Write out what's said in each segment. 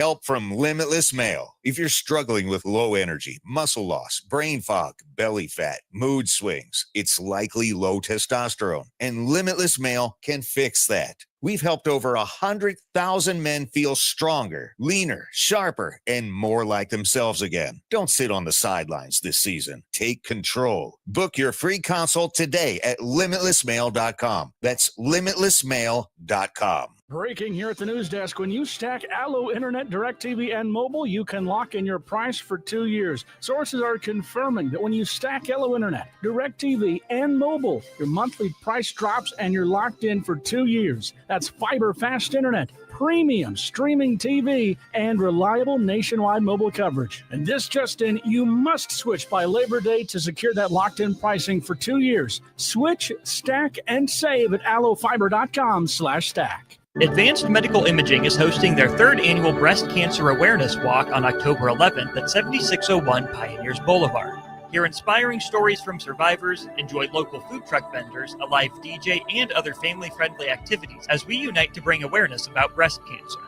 Help from Limitless Male. If you're struggling with low energy, muscle loss, brain fog, belly fat, mood swings, it's likely low testosterone, and Limitless Male can fix that. We've helped over 100,000 men feel stronger, leaner, sharper, and more like themselves again. Don't sit on the sidelines this season. Take control. Book your free consult today at limitlessmale.com. That's limitlessmale.com. Breaking here at the news desk. When you stack Allo Internet, DirecTV, and mobile, you can lock in your price for 2 years. Sources are confirming that when you stack Allo Internet, DirecTV, and mobile, your monthly price drops and you're locked in for 2 years. That's fiber fast internet, premium streaming TV, and reliable nationwide mobile coverage. And this just in, you must switch by Labor Day to secure that locked-in pricing for 2 years. Switch, stack, and save at allofiber.com/stack. Advanced Medical Imaging is hosting their third annual Breast Cancer Awareness Walk on October 11th at 7601 Pioneers Boulevard. Hear inspiring stories from survivors, enjoy local food truck vendors, a live DJ, and other family-friendly activities as we unite to bring awareness about breast cancer.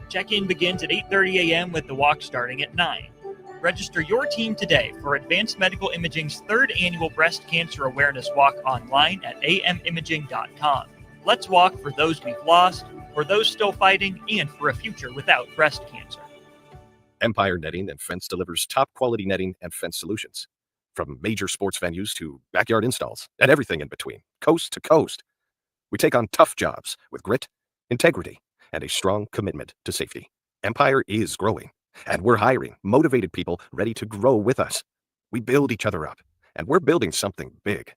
Check-in begins at 8:30 a.m. with the walk starting at 9. Register your team today for Advanced Medical Imaging's third annual Breast Cancer Awareness Walk online at amimaging.com. Let's walk for those we've lost, for those still fighting, and for a future without breast cancer. Empire Netting and Fence delivers top-quality netting and fence solutions. From major sports venues to backyard installs and everything in between, coast to coast. We take on tough jobs with grit, integrity, and a strong commitment to safety. Empire is growing, and we're hiring motivated people ready to grow with us. We build each other up, and we're building something big.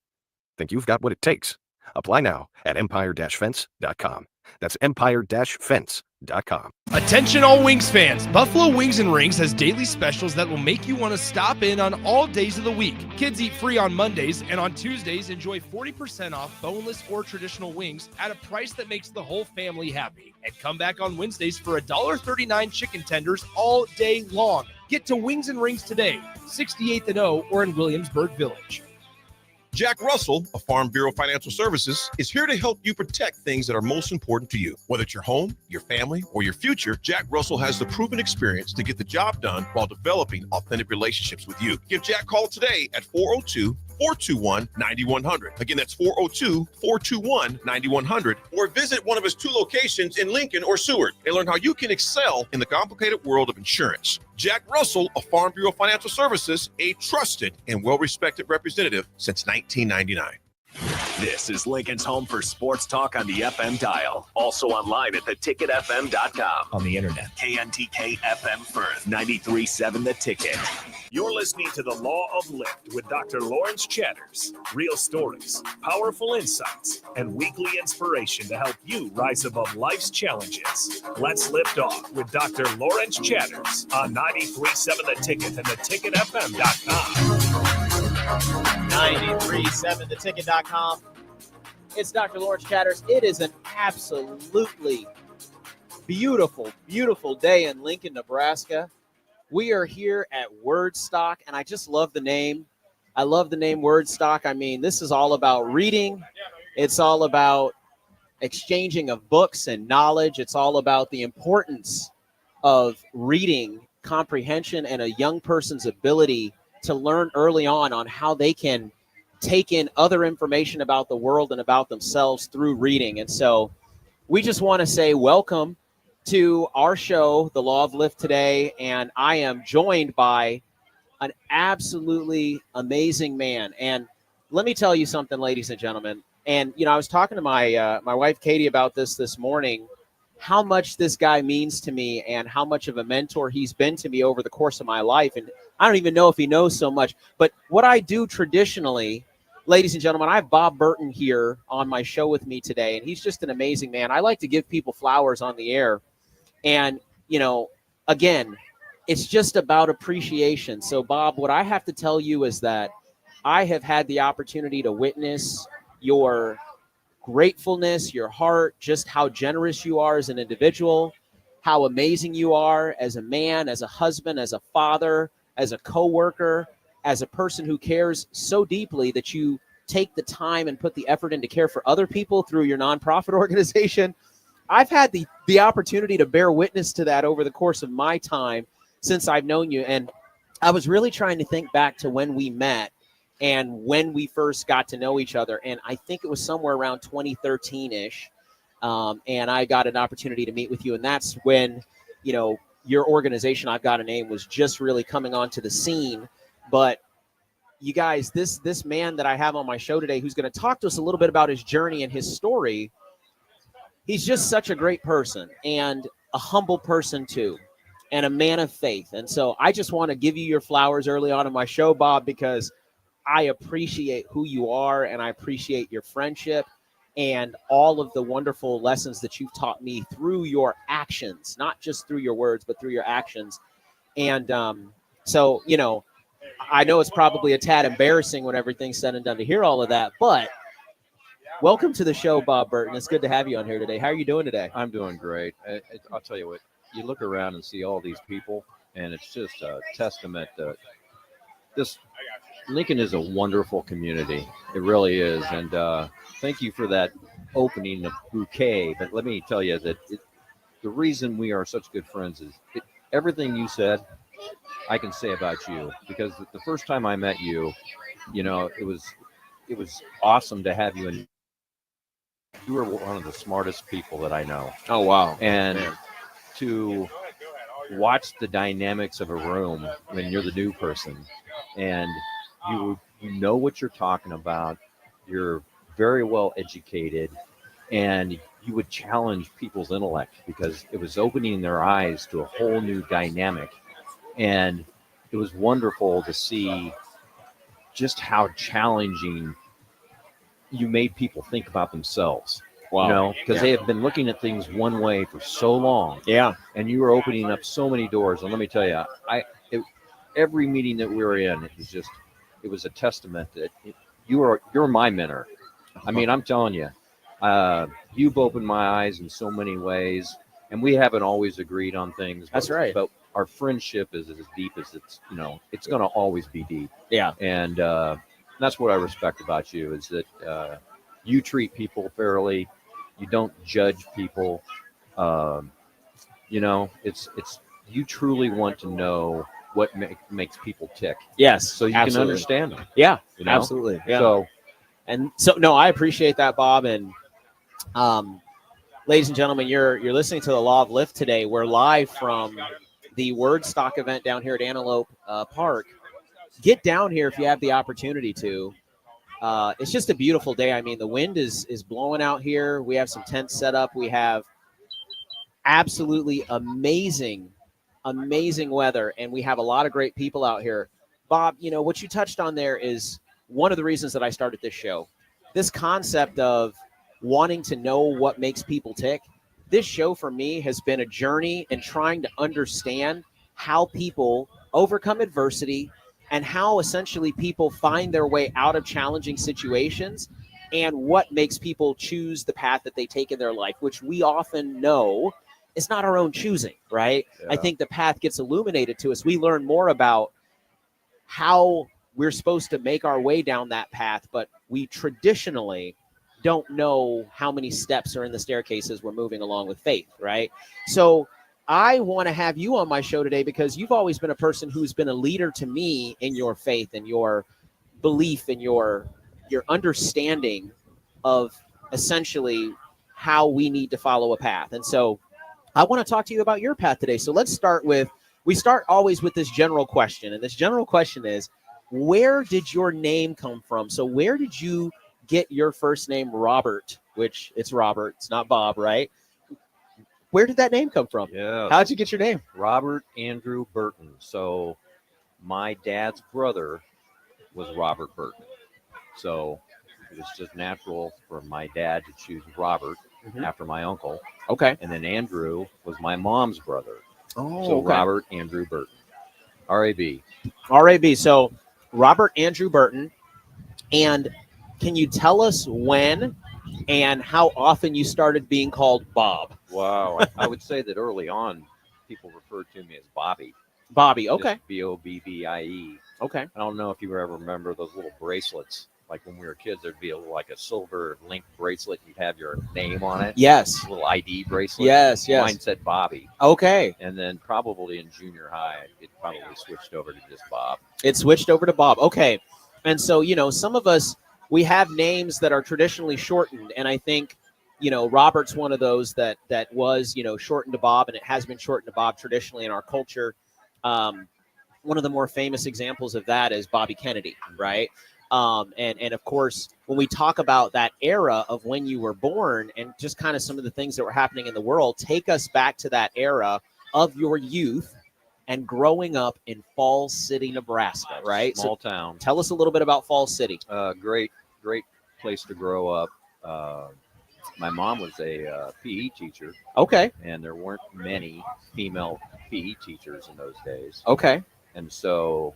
Think you've got what it takes? Apply now at empire-fence.com. That's empire-fence.com. Attention all Wings fans. Buffalo Wings and Rings has daily specials that will make you want to stop in on all days of the week. Kids eat free on Mondays, and on Tuesdays, enjoy 40% off boneless or traditional wings at a price that makes the whole family happy. And come back on Wednesdays for $1.39 chicken tenders all day long. Get to Wings and Rings today, 68th and O, or in Williamsburg Village. Jack Russell of Farm Bureau Financial Services is here to help you protect things that are most important to you. Whether it's your home, your family, or your future, Jack Russell has the proven experience to get the job done while developing authentic relationships with you. Give Jack a call today at 402-421-9100. Again, that's 402-421-9100. Or visit one of his 2 locations in Lincoln or Seward and learn how you can excel in the complicated world of insurance. Jack Russell of Farm Bureau Financial Services, a trusted and well-respected representative since 1999. This is Lincoln's home for sports talk on the FM dial. Also online at theticketfm.com. On the internet. KNTK FM Firth, 93.7 The Ticket. You're listening to The Law of Lift with Dr. Lawrence Chatters. Real stories, powerful insights, and weekly inspiration to help you rise above life's challenges. Let's lift off with Dr. Lawrence Chatters on 93.7 The Ticket and theticketfm.com. 93.7 theticket.com. It's Dr. Lawrence Chatters. It is an absolutely beautiful, beautiful day in Lincoln, Nebraska. We are here at WordStock, and I just love the name. I love the name WordStock. I mean, this is all about reading. It's all about exchanging of books and knowledge. It's all about the importance of reading comprehension and a young person's ability to learn early on how they can take in other information about the world and about themselves through reading. And so we just want to say welcome to our show, The Law of Lift, today. And I am joined by an absolutely amazing man. And let me tell you something, ladies and gentlemen. And, you know, I was talking to my wife, Katie, about this morning, how much this guy means to me and how much of a mentor he's been to me over the course of my life. And I don't even know if he knows so much. But what I do traditionally, ladies and gentlemen, I have Bob Burton here on my show with me today, and he's just an amazing man. I like to give people flowers on the air. And, you know, again, it's just about appreciation. So, Bob, what I have to tell you is that I have had the opportunity to witness your gratefulness, your heart, just how generous you are as an individual, how amazing you are as a man, as a husband, as a father, as a coworker, as a person who cares so deeply that you take the time and put the effort in to care for other people through your nonprofit organization. I've had the opportunity to bear witness to that over the course of my time since I've known you. And I was really trying to think back to when we met and when we first got to know each other. And I think it was somewhere around 2013-ish. And I got an opportunity to meet with you. And that's when, your organization, I've Got a Name, was just really coming onto the scene. But you guys, this man that I have on my show today, who's going to talk to us a little bit about his journey and his story, he's just such a great person and a humble person too, and a man of faith. And so I just want to give you your flowers early on in my show, Bob, because I appreciate who you are and I appreciate your friendship and all of the wonderful lessons that you've taught me through your actions, not just through your words, but through your actions. And so, I know it's probably a tad embarrassing when everything's said and done to hear all of that, but welcome to the show, Bob Burton. It's good to have you on here today. How are you doing today? I'm doing great. I'll tell you what, you look around and see all these people, and it's just a testament to this. Lincoln is a wonderful community. It really is. And thank you for that opening of bouquet. But let me tell you that the reason we are such good friends is everything you said, I can say about you. Because the first time I met you, it was awesome to have you in. You were one of the smartest people that I know. Oh, wow. And to watch the dynamics of a room when you're the new person and you know what you're talking about, you're very well educated, and you would challenge people's intellect because it was opening their eyes to a whole new dynamic. And it was wonderful to see just how challenging you made people think about themselves. Wow. Because they have been looking at things one way for so long. Yeah. And you were opening up so many doors. And let me tell you, every meeting that we were in, it was a testament that you're my mentor. I mean, I'm telling you, you've opened my eyes in so many ways, and we haven't always agreed on things. That's right. But our friendship is as deep as it's going to always be deep. Yeah. And that's what I respect about you is that you treat people fairly. You don't judge people. It's you truly want to know what makes people tick. Yes. So you absolutely. can understand them. Yeah, absolutely. Yeah. So no, I appreciate that, Bob. And ladies and gentlemen, you're listening to the Law of Lift today. We're live from the WordStock event down here at Antelope Park. Get down here if you have the opportunity to. It's just a beautiful day. I mean, the wind is blowing out here. We have some tents set up. We have absolutely amazing weather, and we have a lot of great people out here. Bob, what you touched on there is one of the reasons that I started this show. This concept of wanting to know what makes people tick. This show for me has been a journey in trying to understand how people overcome adversity and how essentially people find their way out of challenging situations and what makes people choose the path that they take in their life, which we often know is not our own choosing, right? Yeah. I think the path gets illuminated to us. We learn more about how we're supposed to make our way down that path, but we traditionally don't know how many steps are in the staircases we're moving along with faith, right? So I want to have you on my show today because you've always been a person who's been a leader to me in your faith and your belief and your understanding of essentially how we need to follow a path. And so I want to talk to you about your path today. So let's start we start always with this general question. And this general question is, where did your name come from? So where did you get your first name, Robert, which it's Robert, it's not Bob, right? Where did that name come from? Yeah. How did you get your name? Robert Andrew Burton. So my dad's brother was Robert Burton. So it was just natural for my dad to choose Robert after my uncle. Okay. And then Andrew was my mom's brother. Oh, so okay. Robert Andrew Burton. R.A.B. R.A.B. So Robert Andrew Burton. And can you tell us when and how often you started being called Bob? Wow. I would say that early on, people referred to me as Bobby. Bobby, okay. Just Bobbie. Okay. I don't know if you ever remember those little bracelets like when we were kids, there'd be like a silver link bracelet. You'd have your name on it. Yes. A little ID bracelet. Yes. Mine said Bobby. Okay. And then probably in junior high, it probably switched over to just Bob. It switched over to Bob. Okay. And so, some of us, we have names that are traditionally shortened. And I think, Robert's one of those that was, shortened to Bob, and it has been shortened to Bob traditionally in our culture. One of the more famous examples of that is Bobby Kennedy, right? And of course, when we talk about that era of when you were born and just kind of some of the things that were happening in the world, take us back to that era of your youth and growing up in Falls City, Nebraska, right? Small town. Tell us a little bit about Falls City. Great place to grow up. My mom was a PE teacher. Okay. And there weren't many female PE teachers in those days. Okay. And so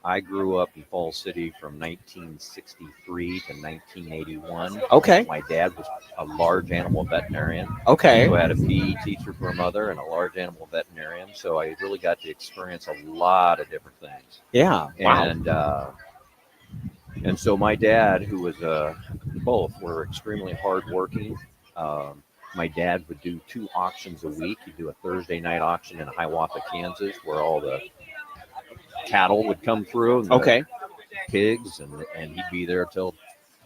I grew up in Falls City from 1963 to 1981. Okay. My dad was a large animal veterinarian. Okay. So I had a PE teacher for a mother and a large animal veterinarian. So I really got to experience a lot of different things. Yeah. Wow. And so my dad, who was both were extremely hardworking. My dad would do 2 auctions a week. He'd do a Thursday night auction in Hiawatha, Kansas, where all the cattle would come through. And okay. Pigs, and he'd be there till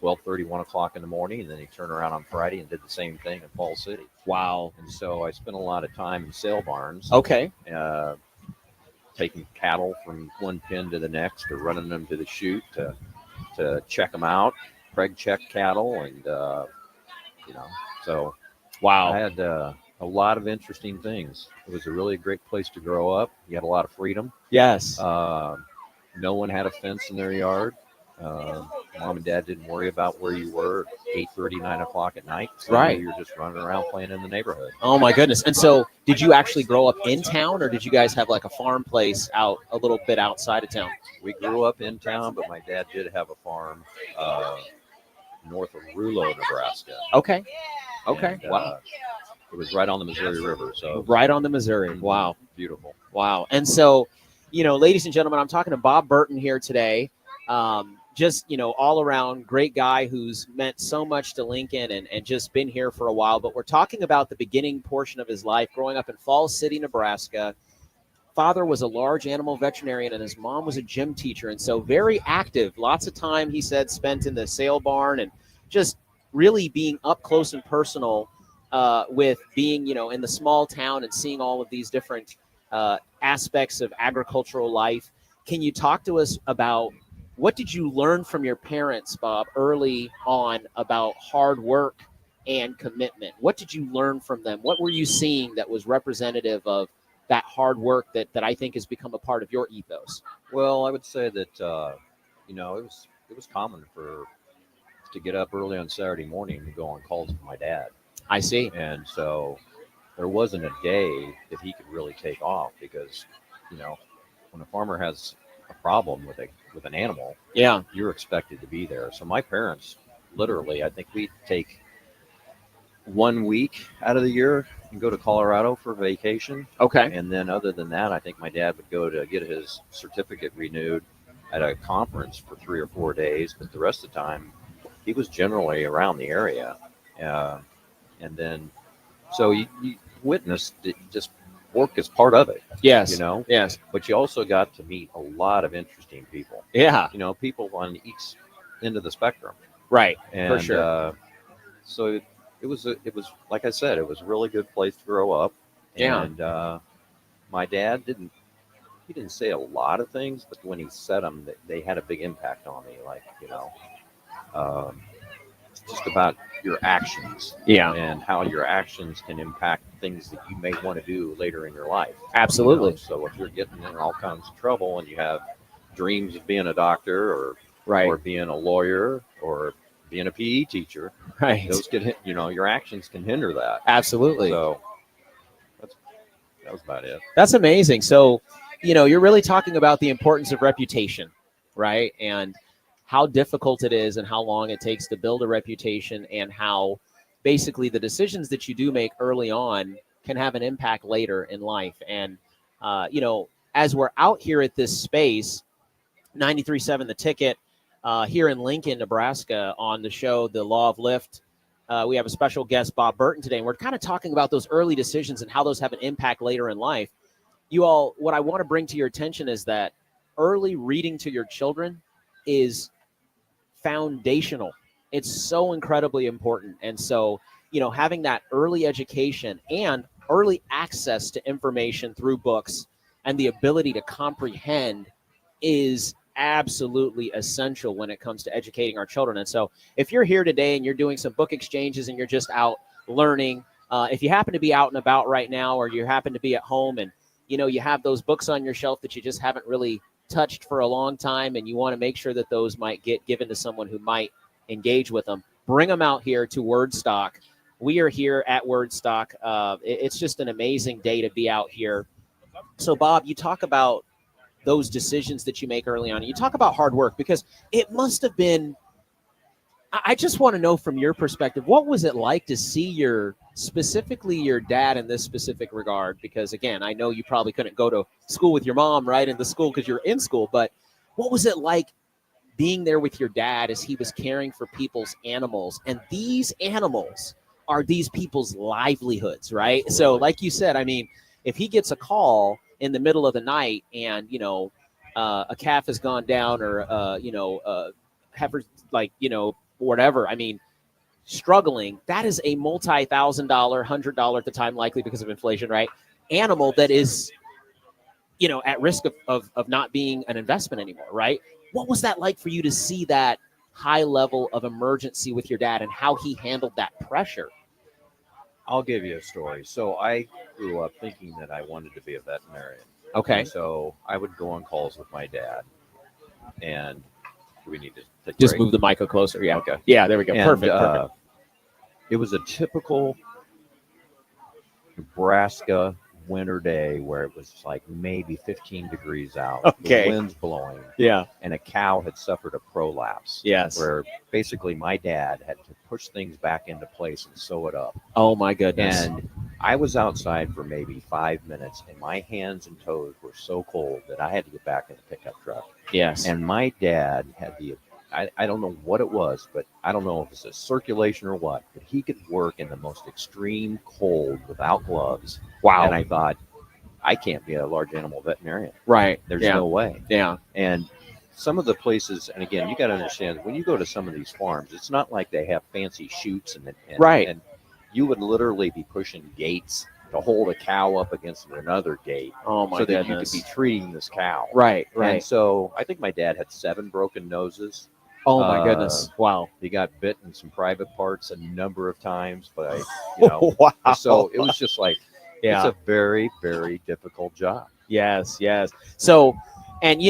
12:30, 1 o'clock in the morning, and then he'd turn around on Friday and did the same thing in Falls City. Wow. And so I spent a lot of time in sale barns. Okay. Taking cattle from one pen to the next, or running them to the chute to check them out, Craig check cattle, and so wow, I had a lot of interesting things. It was a really great place to grow up. You had a lot of freedom. Yes. No one had a fence in their yard. Mom and Dad didn't worry about where you were at 8:30, 9 o'clock at night. So right. You were just running around playing in the neighborhood. Oh, my goodness. And so did you actually grow up in town, or did you guys have like a farm place out a little bit outside of town? We grew up in town, but my dad did have a farm north of Rulo, Nebraska. Okay. Okay. And, wow. It was right on the Missouri River. So right on the Missouri. Wow. Beautiful. Wow. And so, ladies and gentlemen, I'm talking to Bob Burton here today. Just, all around great guy who's meant so much to Lincoln and just been here for a while. But we're talking about the beginning portion of his life, growing up in Falls City, Nebraska. Father was a large animal veterinarian and his mom was a gym teacher. And so very active, lots of time, he said, spent in the sale barn and just really being up close and personal with being, in the small town and seeing all of these different aspects of agricultural life. Can you talk to us about what did you learn from your parents, Bob, early on about hard work and commitment? What did you learn from them? What were you seeing that was representative of that hard work that I think has become a part of your ethos? Well, I would say that, it was common to get up early on Saturday morning and go on calls with my dad. I see. And so there wasn't a day that he could really take off because, when a farmer has a problem with an animal, yeah, you're expected to be there. So my parents, literally, I think we'd take 1 week out of the year and go to Colorado for vacation. Okay. And then other than that, I think my dad would go to get his certificate renewed at a conference for 3 or 4 days. But the rest of the time, he was generally around the area. And then, so you witnessed it, just work is part of it. Yes. Yes. But you also got to meet a lot of interesting people. Yeah. People on each end of the spectrum. Right. And, for sure. So it was like I said, it was a really good place to grow up. Yeah. And my dad didn't say a lot of things, but when he said them, they had a big impact on me. Like, just about your actions. Yeah. And how your actions can impact things that you may want to do later in your life. Absolutely. So if you're getting in all kinds of trouble and you have dreams of being a doctor or being a lawyer or being a PE teacher, right? Those could, your actions can hinder that. Absolutely. So that was about it. That's amazing. So, you're really talking about the importance of reputation, right? And how difficult it is and how long it takes to build a reputation and how basically the decisions that you do make early on can have an impact later in life. And, as we're out here at this space, 93.7 The Ticket, here in Lincoln, Nebraska, on the show, The Law of Lift. We have a special guest, Bob Burton, today, and we're kind of talking about those early decisions and how those have an impact later in life. You all, what I want to bring to your attention is that early reading to your children is foundational. It's so incredibly important. And so, having that early education and early access to information through books and the ability to comprehend is absolutely essential when it comes to educating our children. And so if you're here today and you're doing some book exchanges and you're just out learning, if you happen to be out and about right now, or you happen to be at home and, you have those books on your shelf that you just haven't really touched for a long time, and you want to make sure that those might get given to someone who might engage with them, bring them out here to WordStock. We are here at WordStock. It's just an amazing day to be out here. So, Bob, you talk about those decisions that you make early on. You talk about hard work, because it must have been, I just want to know from your perspective, what was it like to see specifically your dad in this specific regard? Because again, I know you probably couldn't go to school with your mom, right, in the school because you're in school, but what was it like being there with your dad as he was caring for people's animals? And these animals are these people's livelihoods, right? Absolutely. So like you said, I mean, if he gets a call in the middle of the night and, a calf has gone down, or, heifer, whatever, I mean, struggling, that is a multi-$1,000, $100 at the time, likely because of inflation, right? Animal that is, at risk of not being an investment anymore, right? What was that like for you to see that high level of emergency with your dad and how he handled that pressure? I'll give you a story. So I grew up thinking that I wanted to be a veterinarian. Okay. And so I would go on calls with my dad, and we need to just move the mic closer. Yeah. Okay. Yeah, there we go. And, Perfect. It was a typical Nebraska winter day where it was like maybe 15 degrees out. Okay. The wind's blowing. Yeah. And a cow had suffered a prolapse. Yes. Where basically my dad had to push things back into place and sew it up. Oh my goodness. And I was outside for maybe 5 minutes, and my hands and toes were so cold that I had to get back in the pickup truck. Yes. And my dad had I don't know what it was, but I don't know if it's a circulation or what, but he could work in the most extreme cold without gloves. Wow. And I thought, I can't be a large animal veterinarian. Right. There's no way. Yeah. And some of the places, and again, you got to understand, when you go to some of these farms, it's not like they have fancy chutes and right. And you would literally be pushing gates to hold a cow up against another gate. Oh my so that goodness. you could be treating this cow. Right. And so I think my dad had 7 broken noses. Oh my goodness! Wow. He got bit in some private parts a number of times, but wow. So it was just like, yeah, it's a very, very difficult job. Yes. So, and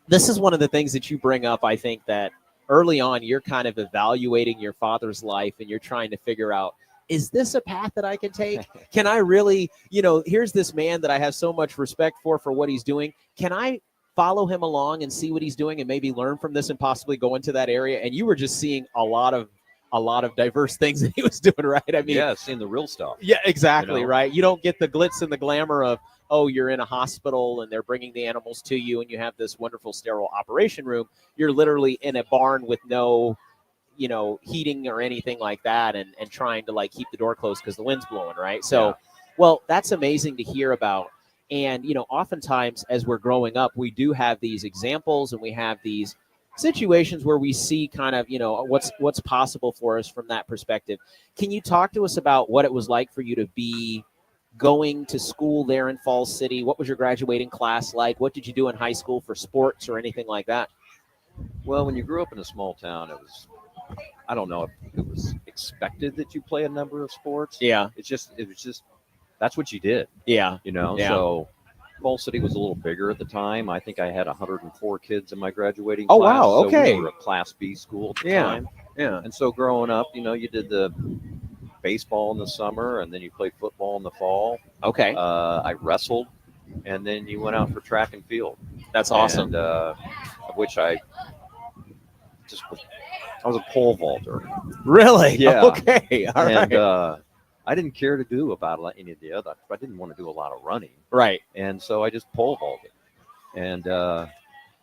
this is one of the things that you bring up. I think that early on, you're kind of evaluating your father's life, and you're trying to figure out, is this a path that I can take? Can I really, here's this man that I have so much respect for what he's doing. Can I follow him along and see what he's doing and maybe learn from this and possibly go into that area? And you were just seeing a lot of diverse things that he was doing, right? I mean, yeah, seeing the real stuff. Yeah, exactly. Right. You don't get the glitz and the glamour of, oh, you're in a hospital and they're bringing the animals to you and you have this wonderful sterile operation room. You're literally in a barn with no, heating or anything like that, and trying to keep the door closed because the wind's blowing, right? So, well, that's amazing to hear about. And, oftentimes as we're growing up, we do have these examples and we have these situations where we see kind of, what's possible for us from that perspective. Can you talk to us about what it was like for you to be going to school there in Falls City? What was your graduating class like? What did you do in high school for sports or anything like that? Well, when you grew up in a small town, I don't know if it was expected that you play a number of sports. Yeah. It was just, that's what you did. Yeah. Yeah. So Falls City was a little bigger at the time. I think I had 104 kids in my graduating class. Oh, wow. Okay. So we were a Class B school at the time. Yeah. And so growing up, you did the baseball in the summer, and then you played football in the fall. Okay. I wrestled, and then you went out for track and field. That's awesome. And which I was a pole vaulter. Really? Yeah. Okay. All right. And I didn't care to do about any of the other. I didn't want to do a lot of running. Right. And so I just pole vaulted. And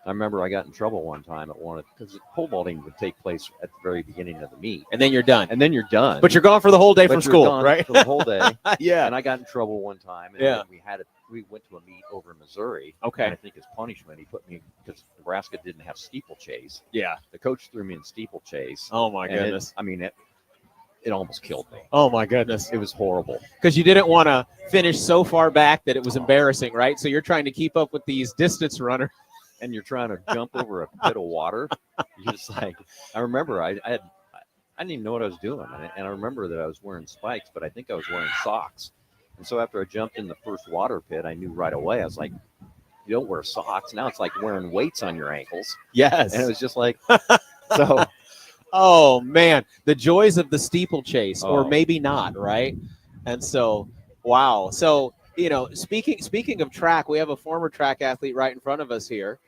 I remember I got in trouble one time at one because pole vaulting would take place at the very beginning of the meet, And then you're done. and then you're done. But you're gone for the whole day But from you're school, gone right? For the whole day. Yeah. And I got in trouble one time, and Yeah. then we went to a meet over in Missouri. Okay. And I think as punishment, he put me because Nebraska didn't have steeplechase. Yeah. The coach threw me in steeplechase. Oh my and goodness. It almost killed me. Oh my goodness. It was horrible. Because you didn't want to finish so far back that it was embarrassing, right? So you're trying to keep up with these distance runners. And you're trying to jump over a pit of water. You're just like, I remember I didn't even know what I was doing. And I remember that I was wearing spikes, but I think I was wearing socks. And so after I jumped in the first water pit, I knew right away. I was like, you don't wear socks. Now it's like wearing weights on your ankles. Yes. And it was just like, so. Oh, man. The joys of the steeplechase, or Oh. maybe not, right? And so, wow. So, speaking of track, we have a former track athlete right in front of us here.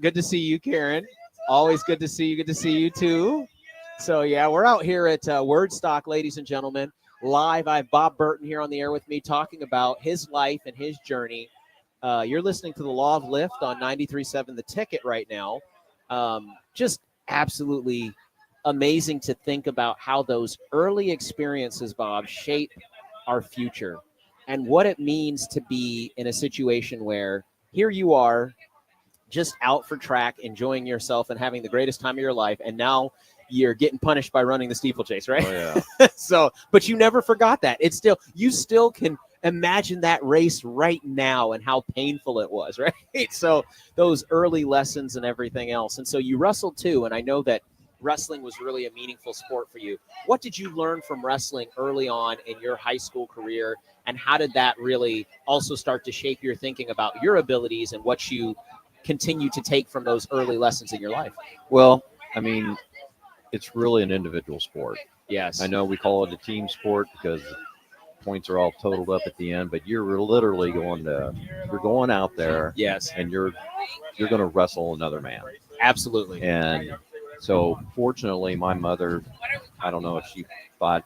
Good to see you, Karen. Always good to see you. Good to see you, too. So, yeah, we're out here at WordStock, ladies and gentlemen, live. I have Bob Burton here on the air with me talking about his life and his journey. You're listening to the Law of Lift on 93.7 The Ticket right now. Just absolutely amazing to think about how those early experiences, Bob, shape our future and what it means to be in a situation where here you are just out for track, enjoying yourself and having the greatest time of your life. And now you're getting punished by running the steeplechase, right? Oh, yeah. So, but you never forgot that. You still can imagine that race right now and how painful it was, right? So those early lessons and everything else. And so you wrestled too. And I know that wrestling was really a meaningful sport for you. What did you learn from wrestling early on in your high school career? And how did that really also start to shape your thinking about your abilities and what you continue to take from those early lessons in your life? Well, I mean, it's really an individual sport. Yes. I know we call it a team sport because points are all totaled up at the end, but you're literally you're going out there. Yes. And you're going to wrestle another man. Absolutely. And so fortunately, my mother, I don't know if she thought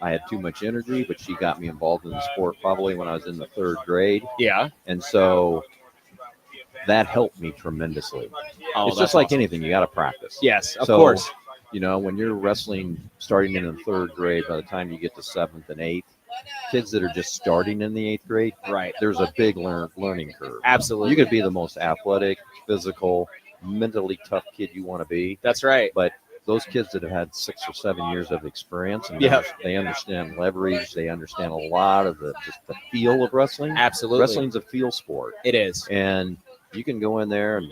I had too much energy, but she got me involved in the sport probably when I was in the third grade. Yeah. And so that helped me tremendously. Oh, it's that's just like awesome. anything. You got to practice. Yes, of So, course. When you're wrestling starting in the third grade, by the time you get to seventh and eighth, kids that are just starting in the eighth grade, right? There's a big learning curve. Absolutely. You could be the most athletic, physical, mentally tough kid you want to be. That's right. But those kids that have had 6 or 7 years of experience, and Yeah. they understand leverage, they understand a lot of just the feel of wrestling. Absolutely. Wrestling's a feel sport. It is. And you can go in there and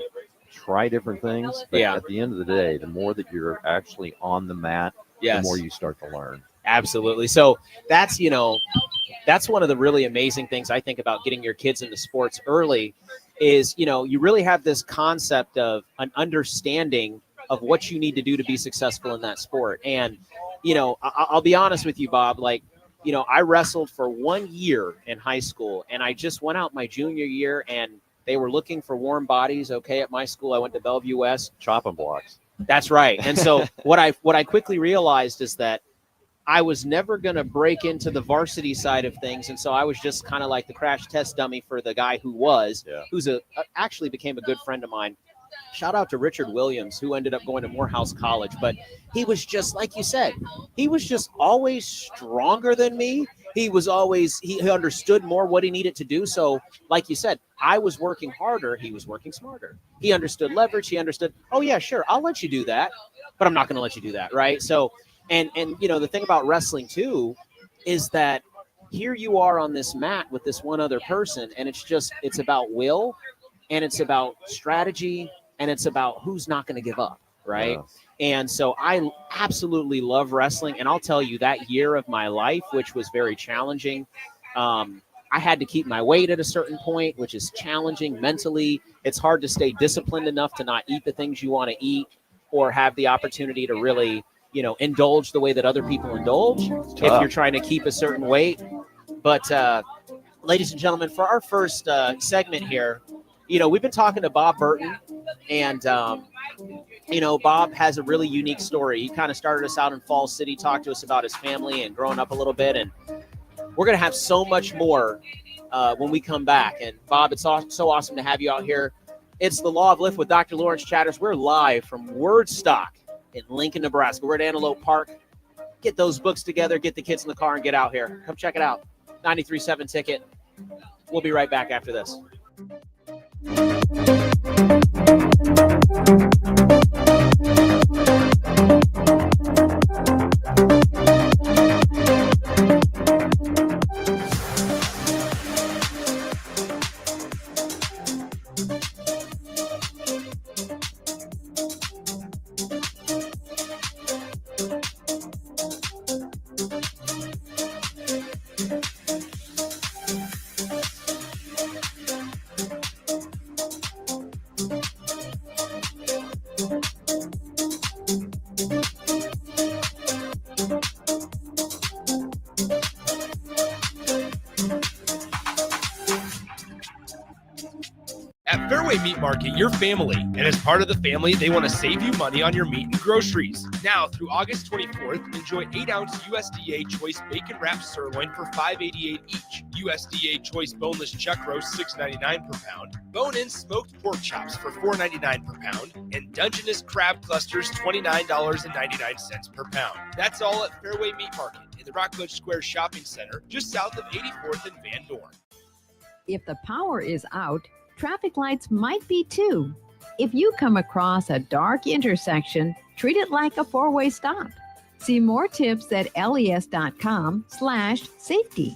try different things. But Yeah. at the end of the day, the more that you're actually on the mat, Yes. the more you start to learn. Absolutely. So that's one of the really amazing things I think about getting your kids into sports early is, you really have this concept of an understanding of what you need to do to be successful in that sport. And, I'll be honest with you, Bob, I wrestled for 1 year in high school and I just went out my junior year and they were looking for warm bodies. Okay. At my school, I went to Bellevue West. Chopping blocks. That's right. And so what I quickly realized is that I was never going to break into the varsity side of things. And so I was just kind of like the crash test dummy for the guy who's actually became a good friend of mine. Shout out to Richard Williams, who ended up going to Morehouse College. But he was just, like you said, he was just always stronger than me. He understood more what he needed to do. So like you said, I was working harder. He was working smarter. He understood leverage. He understood, oh yeah, sure, I'll let you do that, but I'm not going to let you do that. Right. So, and the thing about wrestling too, is that here you are on this mat with this one other person. And it's about will and it's about strategy and it's about who's not going to give up. Right. Yeah. And so I absolutely love wrestling. And I'll tell you that year of my life, which was very challenging. I had to keep my weight at a certain point, which is challenging mentally. It's hard to stay disciplined enough to not eat the things you want to eat or have the opportunity to really, indulge the way that other people indulge if you're trying to keep a certain weight. But ladies and gentlemen, for our first segment here, we've been talking to Bob Burton and, Bob has a really unique story. He kind of started us out in Falls City, talked to us about his family and growing up a little bit. And we're going to have so much more when we come back. And Bob, it's so awesome to have you out here. It's the Law of Lift with Dr. Lawrence Chatters. We're live from WordStock in Lincoln, Nebraska. We're at Antelope Park. Get those books together, get the kids in the car, and get out here. Come check it out. 93.7 Ticket. We'll be right back after this. At Fairway Meat Market, you're family, and as part of the family, they want to save you money on your meat and groceries. Now, through August 24th, enjoy 8-ounce USDA Choice Bacon Wrapped Sirloin for $5.88 each, USDA Choice Boneless Chuck Roast $6.99 per pound, bone-in smoked pork chops for $4.99 per pound, and Dungeness Crab Clusters $29.99 per pound. That's all at Fairway Meat Market in the Rockledge Square Shopping Center, just south of 84th and Van Dorn. If the power is out, traffic lights might be too. If you come across a dark intersection, treat it like a four-way stop. See more tips at les.com/safety.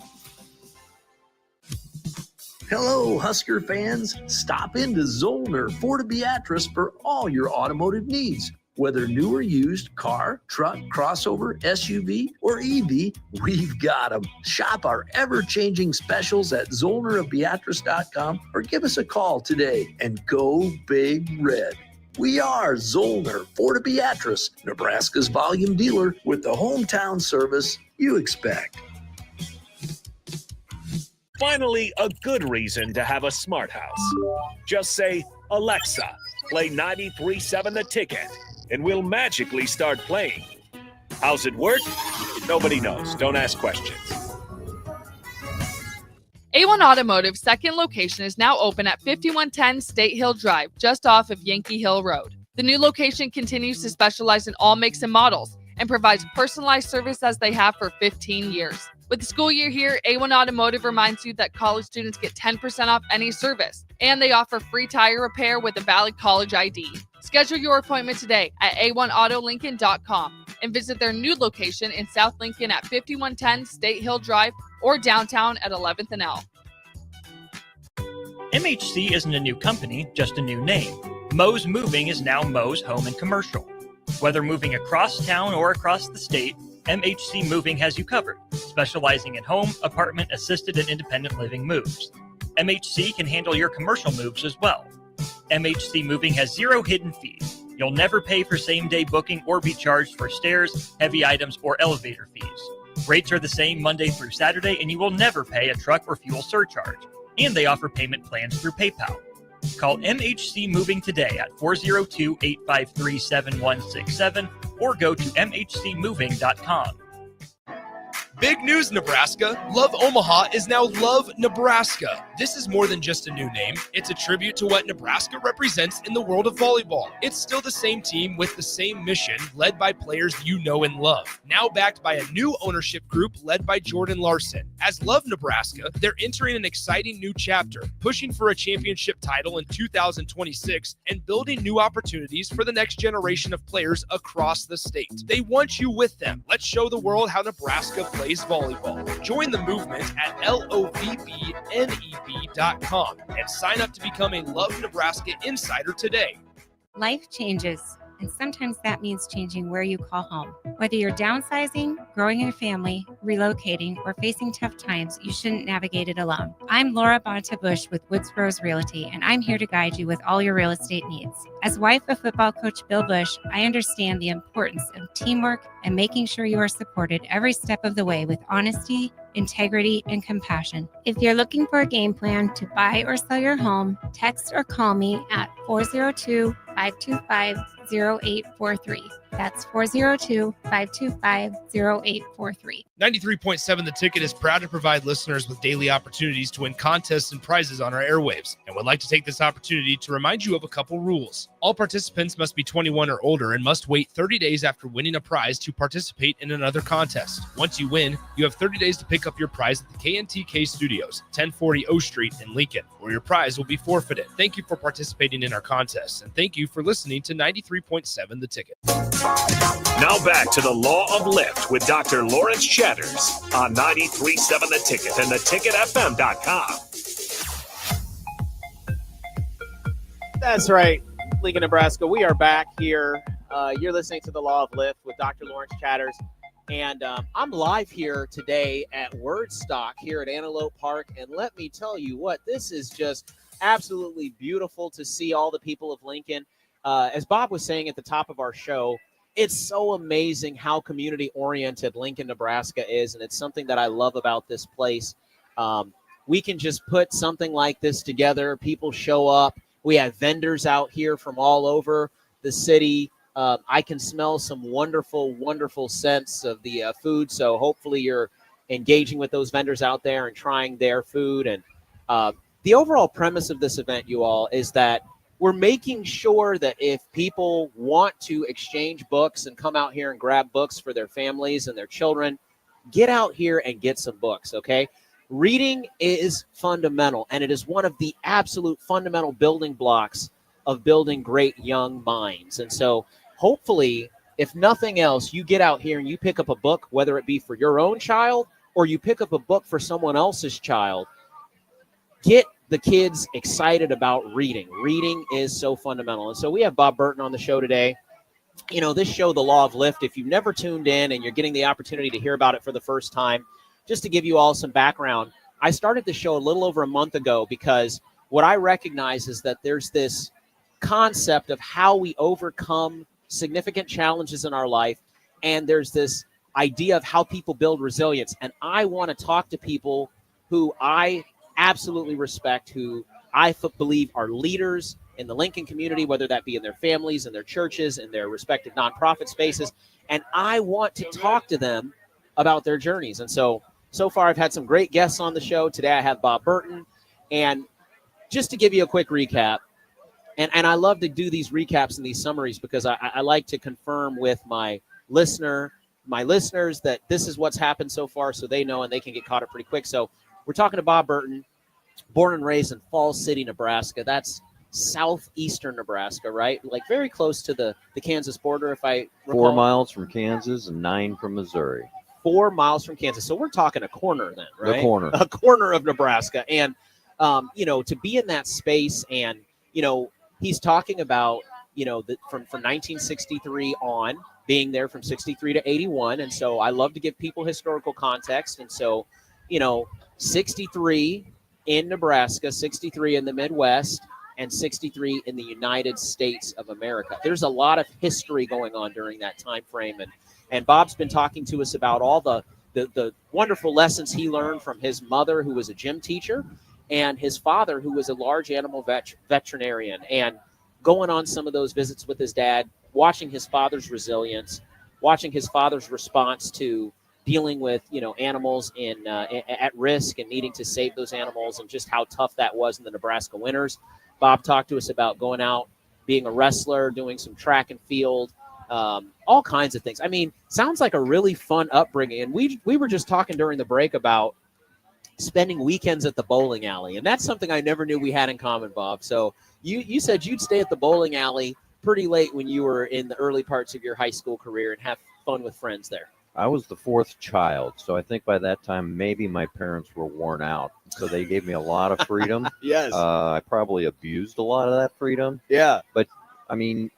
Hello, Husker fans. Stop into Zollner Fort Beatrice for all your automotive needs. Whether new or used, car, truck, crossover, SUV, or EV, we've got them. Shop our ever-changing specials at ZollnerofBeatrice.com or give us a call today and go Big Red. We are Zollner Fort Beatrice, Nebraska's volume dealer with the hometown service you expect. Finally, a good reason to have a smart house. Just say, Alexa, play 93.7 The Ticket, and we'll magically start playing. How's it work? Nobody knows. Don't ask questions. A1 Automotive's second location is now open at 5110 State Hill Drive, just off of Yankee Hill Road. The new location continues to specialize in all makes and models and provides personalized service as they have for 15 years. With the school year here, A1 Automotive reminds you that college students get 10% off any service, and they offer free tire repair with a valid college ID. Schedule your appointment today at a1autolincoln.com and visit their new location in South Lincoln at 5110 State Hill Drive or downtown at 11th and L. MHC isn't a new company, just a new name. Mo's Moving is now Mo's Home and Commercial. Whether moving across town or across the state, MHC Moving has you covered, specializing in home, apartment, assisted, and independent living moves. MHC can handle your commercial moves as well. MHC Moving has zero hidden fees. You'll never pay for same-day booking or be charged for stairs, heavy items, or elevator fees. Rates are the same Monday through Saturday, and you will never pay a truck or fuel surcharge. And they offer payment plans through PayPal. Call MHC Moving today at 402-853-7167 or go to mhcmoving.com. Big news, Nebraska! Love Omaha is now Love Nebraska. This is more than just a new name. It's a tribute to what Nebraska represents in the world of volleyball. It's still the same team with the same mission, led by players you know and love. Now backed by a new ownership group led by Jordan Larson. As Love Nebraska, they're entering an exciting new chapter, pushing for a championship title in 2026 and building new opportunities for the next generation of players across the state. They want you with them. Let's show the world how Nebraska plays volleyball. Join the movement at lovneb.com and sign up to become a Love Nebraska Insider today. Life changes, and sometimes that means changing where you call home. Whether you're downsizing, growing a family, relocating, or facing tough times, you shouldn't navigate it alone. I'm Laura Bonta-Bush with Woods Bros Realty, and I'm here to guide you with all your real estate needs. As wife of football coach Bill Bush, I understand the importance of teamwork and making sure you are supported every step of the way with honesty, integrity, and compassion. If you're looking for a game plan to buy or sell your home, text or call me at 402-525-0843. That's 402-525-0843. 93.7 The Ticket is proud to provide listeners with daily opportunities to win contests and prizes on our airwaves, and would like to take this opportunity to remind you of a couple rules. All participants must be 21 or older and must wait 30 days after winning a prize to participate in another contest. Once you win, you have 30 days to pick up your prize at the KNTK Studios, 1040 O Street in Lincoln, or your prize will be forfeited. Thank you for participating in our contests, and thank you for listening to 93.7 The Ticket. Now back to the Law of Lift with Dr. Lawrence Chatters on 93.7 The Ticket and theticketfm.com. That's right, Lincoln, Nebraska. We are back here. You're listening to the Law of Lift with Dr. Lawrence Chatters. And I'm live here today at WordStock here at Antelope Park. And let me tell you what, this is just absolutely beautiful to see all the people of Lincoln. As Bob was saying at the top of our show, it's so amazing how community-oriented Lincoln, Nebraska is, and it's something that I love about this place. We can just put something like this together. People show up. We have vendors out here from all over the city. I can smell some wonderful, wonderful scents of the food, so hopefully you're engaging with those vendors out there and trying their food. And the overall premise of this event, you all, is that we're making sure that if people want to exchange books and come out here and grab books for their families and their children, get out here and get some books, okay? Reading is fundamental, and it is one of the absolute fundamental building blocks of building great young minds. And so hopefully, if nothing else, you get out here and you pick up a book, whether it be for your own child or you pick up a book for someone else's child. Get the kids excited about reading. Reading is so fundamental. And so we have Bob Burton on the show today. You know, this show, The Law of Lift, if you've never tuned in and you're getting the opportunity to hear about it for the first time, just to give you all some background, I started the show a little over a month ago because what I recognize is that there's this concept of how we overcome significant challenges in our life, and there's this idea of how people build resilience. And I want to talk to people who I absolutely respect, who I believe are leaders in the Lincoln community, whether that be in their families, in their churches, in their respective nonprofit spaces. And I want to talk to them about their journeys. And so far I've had some great guests on the show. Today I have Bob Burton. And just to give you a quick recap, and I love to do these recaps and these summaries because I like to confirm with my listeners that this is what's happened so far so they know and they can get caught up pretty quick. So we're talking to Bob Burton, born and raised in Falls City, Nebraska. That's southeastern Nebraska, right? Like very close to the Kansas border, if I recall. 4 miles from Kansas and 9 from Missouri. 4 miles from Kansas. So we're talking a corner then, right? The corner. A corner of Nebraska. And, to be in that space and, he's talking about, from 1963 on, being there from 63 to 81. And so I love to give people historical context. And so, 63 in Nebraska, 63 in the Midwest, and 63 in the United States of America. There's a lot of history going on during that time frame. And Bob's been talking to us about all the wonderful lessons he learned from his mother, who was a gym teacher, and his father, who was a large animal veterinarian, and going on some of those visits with his dad, watching his father's resilience, watching his father's response to dealing with, animals at risk and needing to save those animals, and just how tough that was in the Nebraska winters. Bob talked to us about going out, being a wrestler, doing some track and field, all kinds of things. I mean, sounds like a really fun upbringing. And we were just talking during the break about spending weekends at the bowling alley. And that's something I never knew we had in common, Bob. So you said you'd stay at the bowling alley pretty late when you were in the early parts of your high school career and have fun with friends there. I was the fourth child, so I think by that time maybe my parents were worn out. So they gave me a lot of freedom. Yes. I probably abused a lot of that freedom. Yeah. But, I mean,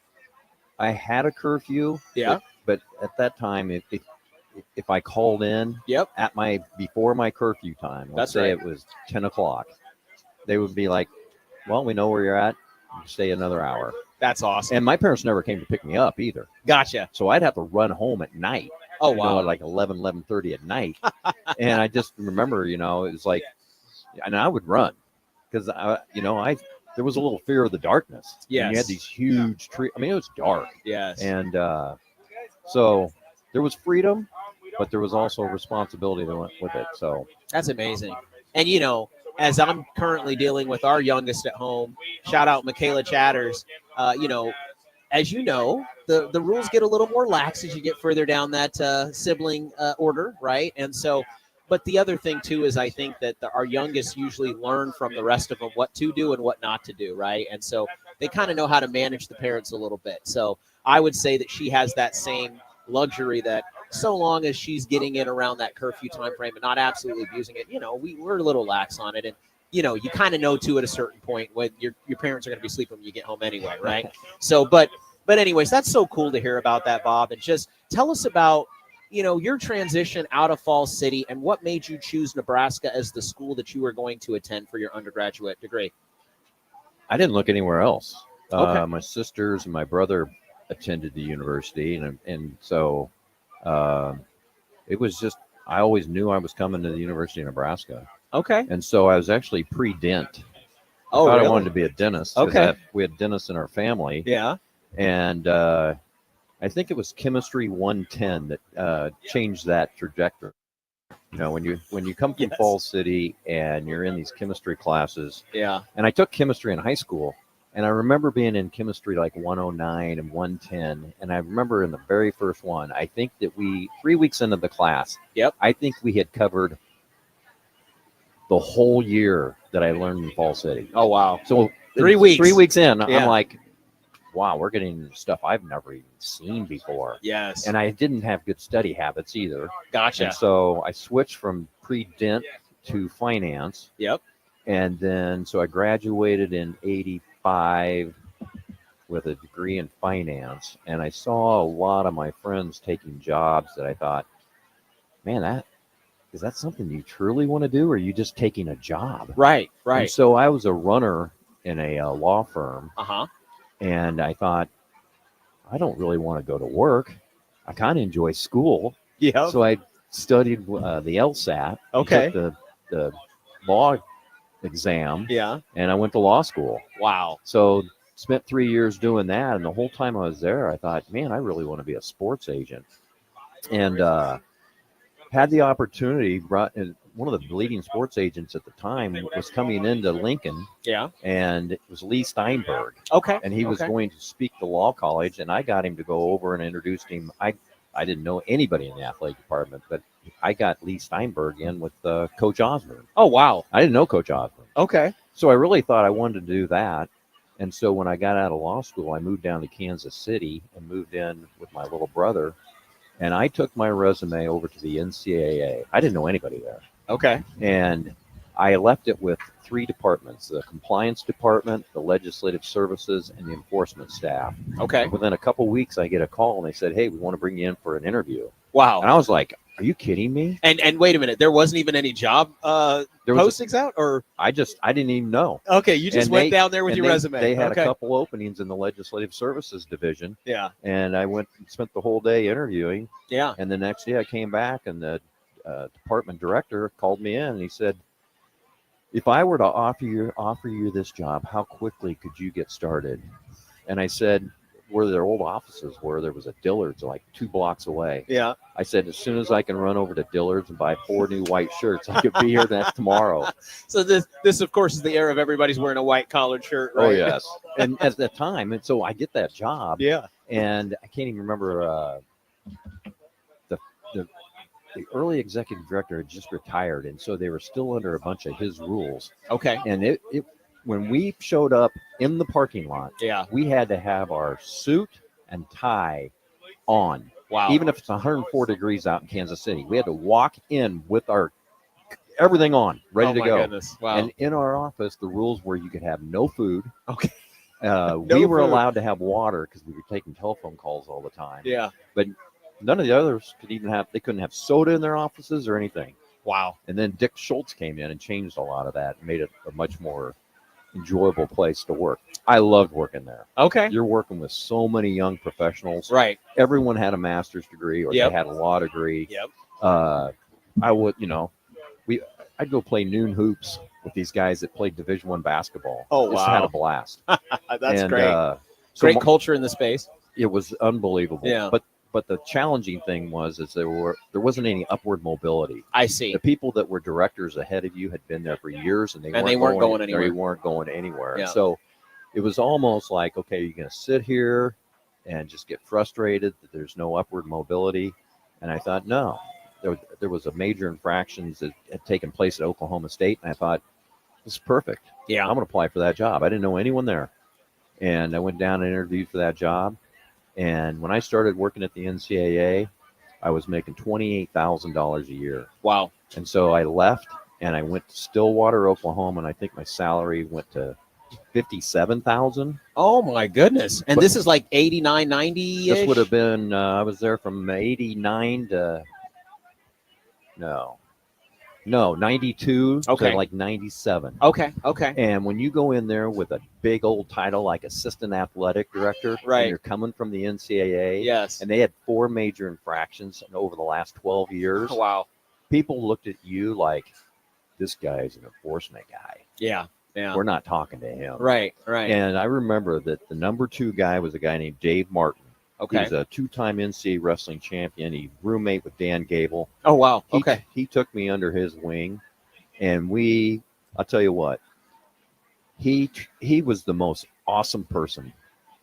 I had a curfew. Yeah. But at that time, if I called in before my curfew time, let's say it was 10 o'clock, they would be like, well, we know where you're at. You stay another hour. That's awesome. And my parents never came to pick me up either. Gotcha. So I'd have to run home at night. Oh, wow. At like 11:30 at night. And I just remember, it was like, and I would run because, there was a little fear of the darkness. Yes. And you had these huge trees. I mean, it was dark. Yes. And So there was freedom, but there was also responsibility that went with it. So That's amazing. And, as I'm currently dealing with our youngest at home, shout out Michaela Chatters, as you know, the rules get a little more lax as you get further down that sibling order, right? And so, but the other thing too is I think that our youngest usually learn from the rest of them what to do and what not to do, right? And so they kind of know how to manage the parents a little bit. So I would say that she has that same luxury that so long as she's getting it around that curfew time frame and not absolutely abusing it, we're a little lax on it. And you kind of know too at a certain point when your parents are going to be sleeping when you get home anyway, right? So, but anyways, that's so cool to hear about that, Bob. And just tell us about, your transition out of Falls City and what made you choose Nebraska as the school that you were going to attend for your undergraduate degree. I didn't look anywhere else. Okay. My sisters and my brother attended the university, and so it was just, I always knew I was coming to the University of Nebraska. Okay. And so I was actually pre-dent. I Oh, thought really? I wanted to be a dentist. 'Cause Okay. we had dentists in our family. Yeah. And I think it was Chemistry 110 that changed that trajectory. When you come from Yes. Falls City and you're in these chemistry classes. Yeah. And I took chemistry in high school. And I remember being in chemistry like 109 and 110. And I remember in the very first one, I think that 3 weeks into the class, Yep. I think we had covered the whole year that I learned in Falls City. Oh, wow. So 3 weeks. 3 weeks in, Yeah. I'm like, wow, we're getting into stuff I've never even seen before. Yes. And I didn't have good study habits either. Gotcha. And so I switched from pre-dent to finance. Yep. And then, so I graduated in 85 with a degree in finance. And I saw a lot of my friends taking jobs that I thought, man, is that something you truly want to do? Or are you just taking a job? Right. And so I was a runner in a law firm. Uh-huh. And I thought, I don't really want to go to work. I kind of enjoy school. Yeah. So I studied the LSAT. Okay. Took the law exam. Yeah. And I went to law school. Wow. So spent 3 years doing that. And the whole time I was there, I thought, man, I really want to be a sports agent. And had the opportunity, one of the leading sports agents at the time was coming into Lincoln. Yeah. And it was Lee Steinberg. Okay. And he was going to speak to law college, and I got him to go over and introduced him. I didn't know anybody in the athletic department, but I got Lee Steinberg in with Coach Osborne. Oh, wow. I didn't know Coach Osborne. Okay. So I really thought I wanted to do that. And so when I got out of law school, I moved down to Kansas City and moved in with my little brother. And I took my resume over to the NCAA. I didn't know anybody there. Okay. And I left it with 3 departments: the compliance department, the legislative services, and the enforcement staff. Okay. Within a couple weeks, I get a call and they said, hey, we want to bring you in for an interview. Wow. And I was like, are you kidding me? And wait a minute, there wasn't even any job postings out, or I didn't even know. Okay, you just went down there with your resume. They had Okay. a couple openings in the legislative services division. Yeah. And I went and spent the whole day interviewing. Yeah. And the next day I came back and the department director called me in and he said, if I were to offer you this job, how quickly could you get started? And I said, where their old offices were, there was a Dillard's like 2 blocks away. Yeah. I said, as soon as I can run over to Dillard's and buy 4 new white shirts, I could be here tomorrow. So this of course is the era of everybody's wearing a white collared shirt, right? Oh yes. And at that time, and so I get that job. Yeah. And I can't even remember the early executive director had just retired, and so they were still under a bunch of his rules. Okay. And it when we showed up in the parking lot, Yeah. we had to have our suit and tie on. Wow. Even if it's 104 degrees out in Kansas City, we had to walk in with our everything on, ready Oh, to my go. goodness. Wow. And in our office, the rules were you could have no food. Okay. We were food. allowed to have water because we were taking telephone calls all the time. Yeah. But none of the others they couldn't have soda in their offices or anything. Wow. And then Dick Schultz came in and changed a lot of that and made it a much more enjoyable place to work. I loved working there. Okay. You're working with so many young professionals. Right. Everyone had a master's degree or Yep. they had a law degree. Yep. I would, I'd go play noon hoops with these guys that played Division I basketball. Oh, Just wow. had a blast. That's And, great. so Great culture in the space. It was unbelievable. Yeah. But But the challenging thing was there wasn't any upward mobility. I see. The people that were directors ahead of you had been there for years, and they weren't going anywhere. They weren't going anywhere. Yeah. So it was almost like, okay, you're going to sit here and just get frustrated that there's no upward mobility. And I thought, no, there was a major infractions that had taken place at Oklahoma State, and I thought, this is perfect. Yeah, I'm going to apply for that job. I didn't know anyone there, and I went down and interviewed for that job. And when I started working at the NCAA, I was making $28,000 a year. Wow. And so I left and I went to Stillwater, Oklahoma, and I think my salary went to $57,000. Oh my goodness. And this is like 89, 90 This would have been, I was there from 89 to, no, 92 to like 97. Okay. And when you go in there with a big old title like assistant athletic director, right, and you're coming from the NCAA, yes, and they had 4 major infractions over the last 12 years. Wow. People looked at you like, this guy's an enforcement guy. Yeah. We're not talking to him. Right. And I remember that the number 2 guy was a guy named Dave Martin. Okay. He's a 2-time NCAA wrestling champion. He's roommate with Dan Gable. Oh, wow. He took me under his wing, and I'll tell you what, he was the most awesome person.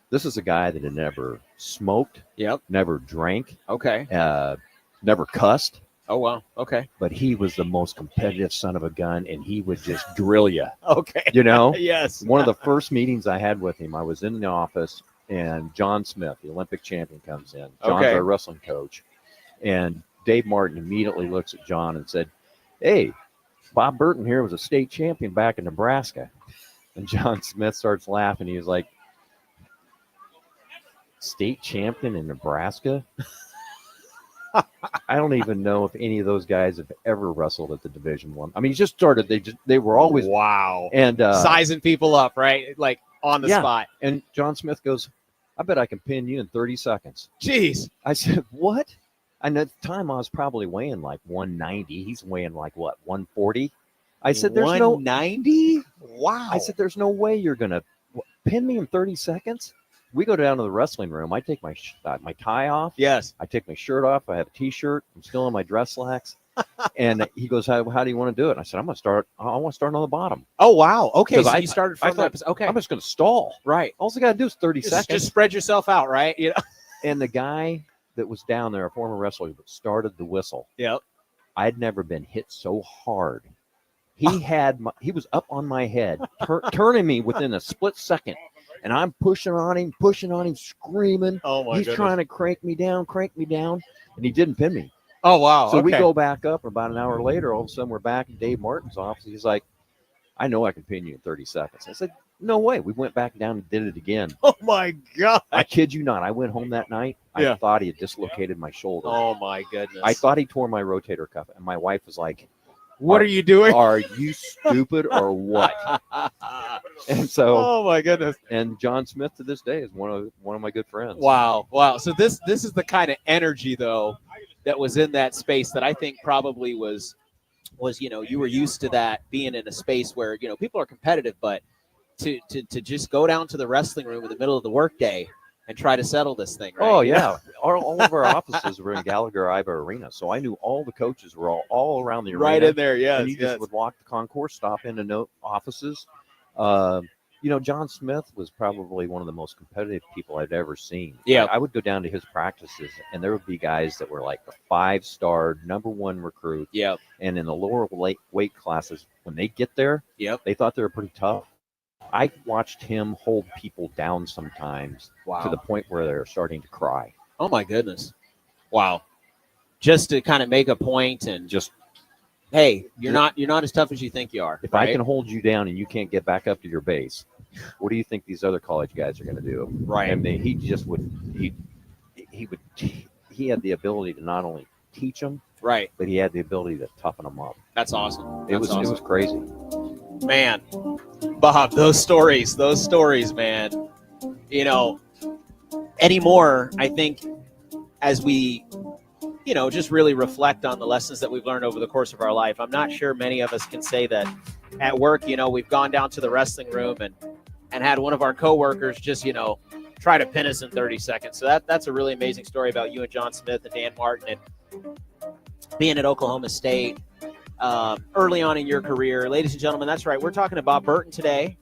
This is a guy that had never smoked, never drank, never cussed. Oh, wow. Okay. But he was the most competitive son of a gun, and he would just drill you. Okay. You know? Yes. One of the first meetings I had with him, I was in the office, and John Smith, the Olympic champion, comes in. John's our wrestling coach. And Dave Martin immediately looks at John and said, hey, Bob Burton here was a state champion back in Nebraska. And John Smith starts laughing. He was like, state champion in Nebraska? I don't even know if any of those guys have ever wrestled at the Division I. I mean, he just started. They were always and sizing people up, right? Like on the spot. And John Smith goes, I bet I can pin you in 30 seconds. Jeez. I said, what? And at the time I was probably weighing like 190. He's weighing like what, 140? I said, there's 190? Wow. I said, there's no way you're gonna pin me in 30 seconds. We go down to the wrestling room. I take my tie off. Yes. I take my shirt off. I have a T-shirt. I'm still in my dress slacks. And he goes, how do you want to do it? And I said, I want to start on the bottom. Oh, wow. Okay. So you started from that. Okay. I'm just going to stall. Right. All I got to do is 30 seconds. Just spread yourself out, right? You know? And the guy that was down there, a former wrestler, started the whistle. Yep. I'd never been hit so hard. He was up on my head, turning me within a split second. And I'm pushing on him, screaming. Oh, my He's goodness. trying to crank me down. And he didn't pin me. Oh, wow. So we go back up. About an hour later, all of a sudden, we're back in Dave Martin's office. He's like, I know I can pin you in 30 seconds. I said, no way. We went back down and did it again. Oh, my God. I kid you not. I went home that night. I thought he had dislocated my shoulder. Oh, my goodness. I thought he tore my rotator cuff. And my wife was like, what are you doing? Are you stupid or what? And so, oh my goodness! And John Smith to this day is one of my good friends. Wow. So this is the kind of energy though that was in that space that I think probably was you were used to that, being in a space where people are competitive, but to just go down to the wrestling room in the middle of the workday and try to settle this thing. Right? Oh yeah, all of our offices were in Gallagher-Iba Arena, so I knew all the coaches were all around the arena. Right in there, yes. And you just would walk the concourse, stop into no offices. John Smith was probably one of the most competitive people I'd ever seen. Yeah, I would go down to his practices, and there would be guys that were like the 5-star #1 recruit. Yeah, and in the lower weight classes, when they get there, they thought they were pretty tough. I watched him hold people down sometimes to the point where they're starting to cry. Oh my goodness. Wow. Just to kind of make a point and just, hey, you're not as tough as you think you are. If I can hold you down and you can't get back up to your base, what do you think these other college guys are going to do? Right. I mean, he had the ability to not only teach them, right, but he had the ability to toughen them up. That's awesome. It was crazy. Man, Bob, those stories, man. Anymore, I think, as we, just really reflect on the lessons that we've learned over the course of our life, I'm not sure many of us can say that at work, we've gone down to the wrestling room and had one of our coworkers just, try to pin us in 30 seconds. So that's a really amazing story about you and John Smith and Dan Martin and being at Oklahoma State early on in your career. Ladies and gentlemen, that's right. We're talking to Bob Burton today.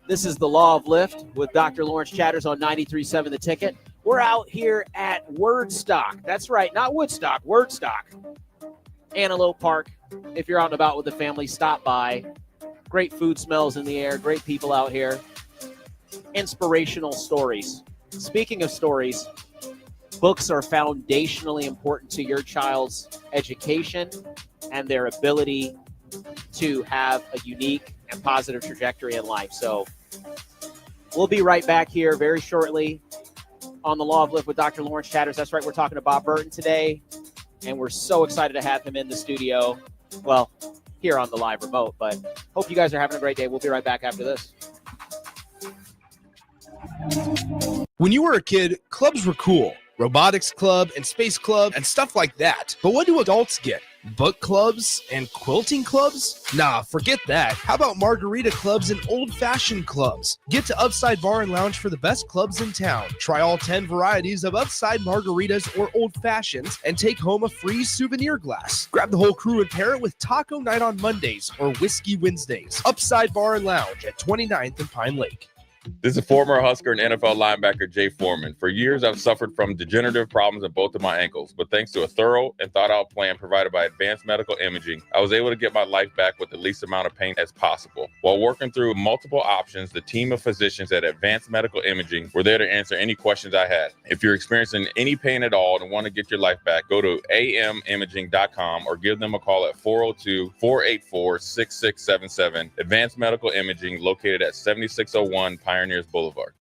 This is the Law of Lift with Dr. Lawrence Chatters on 93.7 The Ticket. We're out here at WordStock. That's right, not Woodstock, WordStock. Antelope Park. If you're out and about with the family, stop by. Great food smells in the air, great people out here. Inspirational stories. Speaking of stories, books are foundationally important to your child's education and their ability to have a unique and positive trajectory in life. So we'll be right back here very shortly on the Law of Lift with Dr. Lawrence Chatters. That's right, we're talking to Bob Burton today, and we're so excited to have him in the studio. Well, here on the live remote, but hope you guys are having a great day. We'll be right back after this. When you were a kid, clubs were cool. Robotics club and space club and stuff like that. But what do adults get? Book clubs and quilting clubs? Nah, forget that. How about margarita clubs and old-fashioned clubs? Get to Upside Bar and Lounge for the best clubs in town. Try all 10 varieties of Upside margaritas or old fashions and take home a free souvenir glass. Grab the whole crew and pair it with taco night on Mondays or whiskey Wednesdays. Upside Bar and Lounge at 29th and Pine Lake. This is former Husker and NFL linebacker Jay Foreman. For years, I've suffered from degenerative problems in both of my ankles, but thanks to a thorough and thought-out plan provided by Advanced Medical Imaging, I was able to get my life back with the least amount of pain as possible. While working through multiple options, the team of physicians at Advanced Medical Imaging were there to answer any questions I had. If you're experiencing any pain at all and want to get your life back, go to amimaging.com or give them a call at 402-484-6677. Advanced Medical Imaging, located at 7601 Pioneers Boulevard.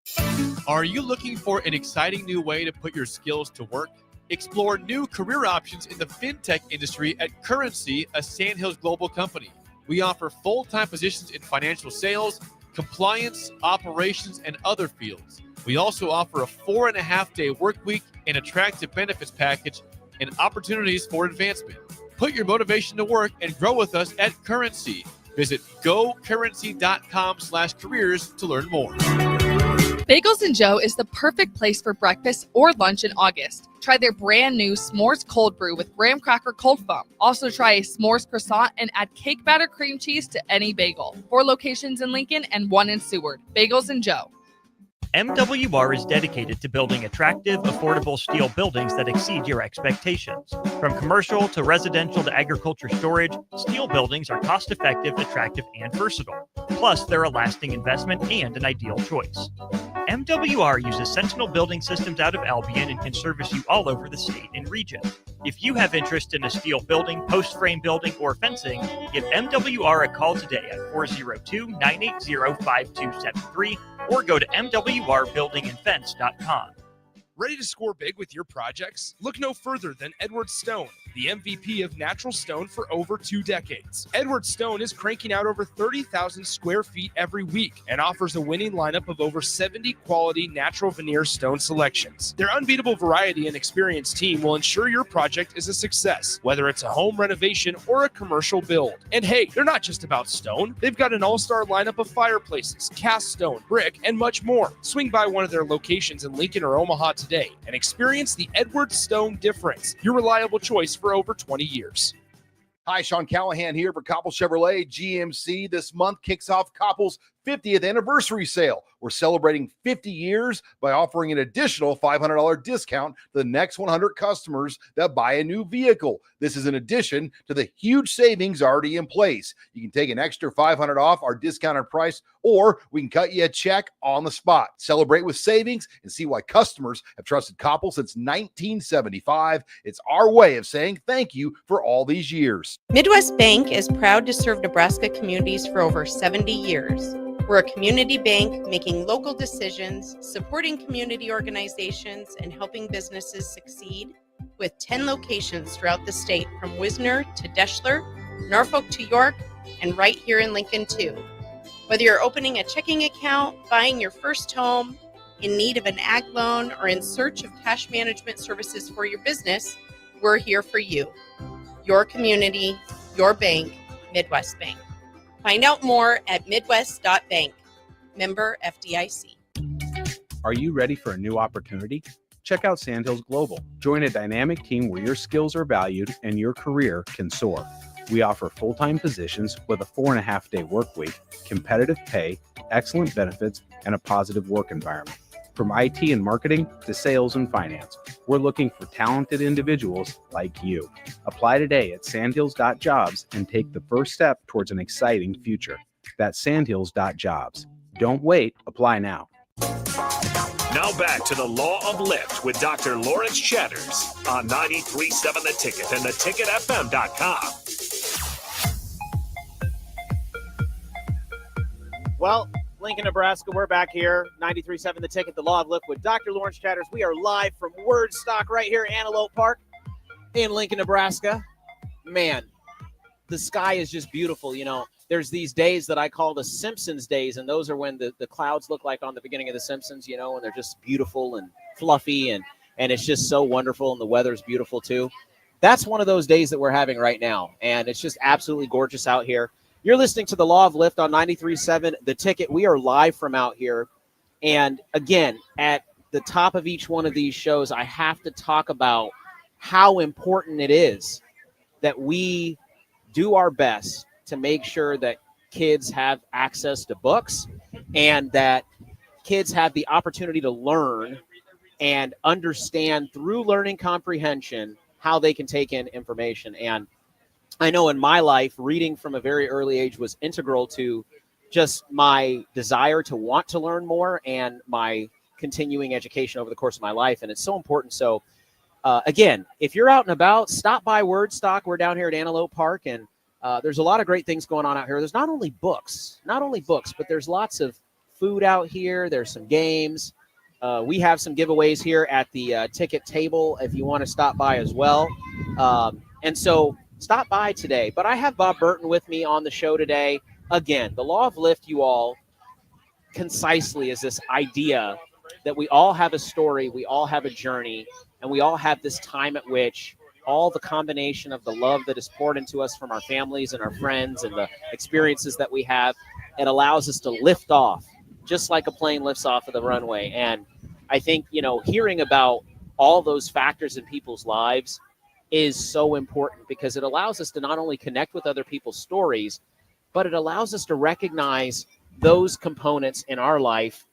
Are you looking for an exciting new way to put your skills to work? Explore new career options in the fintech industry at Currency, a Sandhills global company. We offer full-time positions in financial sales, compliance, operations, and other fields. We also offer a 4.5-day work week, an attractive benefits package, and opportunities for advancement. Put your motivation to work and grow with us at Currency. Visit gocurrency.com/careers to learn more. Bagels and Joe is the perfect place for breakfast or lunch in August. Try their brand new S'mores cold brew with graham cracker cold foam. Also try a S'mores croissant and add cake batter cream cheese to any bagel. 4 locations in Lincoln and 1 in Seward. Bagels and Joe. MWR is dedicated to building attractive, affordable steel buildings that exceed your expectations. From commercial to residential to agriculture storage, steel buildings are cost-effective, attractive, and versatile. Plus, they're a lasting investment and an ideal choice. MWR uses Sentinel Building Systems out of Albion and can service you all over the state and region. If you have interest in a steel building, post-frame building, or fencing, give MWR a call today at 402-980-5273 or go to mwrbuildingandfence.com. Ready to score big with your projects? Look no further than Edward Stone, the MVP of natural stone for over 2 decades. Edward Stone is cranking out over 30,000 square feet every week and offers a winning lineup of over 70 quality natural veneer stone selections. Their unbeatable variety and experienced team will ensure your project is a success, whether it's a home renovation or a commercial build. And hey, they're not just about stone. They've got an all-star lineup of fireplaces, cast stone, brick, and much more. Swing by one of their locations in Lincoln or Omaha today and experience the Edward Stone difference, your reliable choice for over 20 years. Hi, Sean Callahan here for Koppel Chevrolet GMC. This month kicks off Koppel's 50th anniversary sale. We're celebrating 50 years by offering an additional $500 discount to the next 100 customers that buy a new vehicle. This is in addition to the huge savings already in place. You can take an extra $500 off our discounted price, or we can cut you a check on the spot. Celebrate with savings and see why customers have trusted Koppel since 1975. It's our way of saying thank you for all these years. Midwest Bank is proud to serve Nebraska communities for over 70 years. We're a community bank making local decisions, supporting community organizations, and helping businesses succeed with 10 locations throughout the state, from Wisner to Deschler, Norfolk to York, and right here in Lincoln too. Whether you're opening a checking account, buying your first home, in need of an ag loan, or in search of cash management services for your business, we're here for you. Your community, your bank, Midwest Bank. Find out more at midwest.bank. Member FDIC. Are you ready for a new opportunity? Check out Sandhills Global. Join a dynamic team where your skills are valued and your career can soar. We offer full-time positions with a 4.5-day work week, competitive pay, excellent benefits, and a positive work environment. From IT and marketing to sales and finance, we're looking for talented individuals like you. Apply today at sandhills.jobs and take the first step towards an exciting future. That's sandhills.jobs. Don't wait. Apply now. Now back to the Law of Lift with Dr. Lawrence Chatters on 93.7 The Ticket and theticketfm.com. Well, Lincoln, Nebraska, we're back here. 93.7 The Ticket, the Law of Lift with Dr. Lawrence Chatters. We are live from WordStock right here at Antelope Park in Lincoln, Nebraska. Man, the sky is just beautiful. You know, there's these days that I call the Simpsons days, and those are when the clouds look like on the beginning of The Simpsons, you know, and they're just beautiful and fluffy, and it's just so wonderful, and the weather's beautiful too. That's one of those days that we're having right now, and it's just absolutely gorgeous out here. You're listening to the Law of Lift on 93.7 The Ticket. We are live from out here. And again, at the top of each one of these shows, I have to talk about how important it is that we do our best to make sure that kids have access to books and that kids have the opportunity to learn and understand through learning comprehension how they can take in information. And I know in my life, reading from a very early age was integral to just my desire to want to learn more and my continuing education over the course of my life. And it's so important. So, again, if you're out and about, stop by WordStock. We're down here at Antelope Park, and there's a lot of great things going on out here. There's not only books, but there's lots of food out here. There's some games. We have some giveaways here at the ticket table if you want to stop by as well. And so stop by today. But I have Bob Burton with me on the show today. Again, the Law of Lift, you all, concisely is this idea that we all have a story, we all have a journey, and we all have this time at which all the combination of the love that is poured into us from our families and our friends and the experiences that we have, it allows us to lift off, just like a plane lifts off of the runway. And I think, you know, hearing about all those factors in people's lives is so important because it allows us to not only connect with other people's stories, but it allows us to recognize those components in our life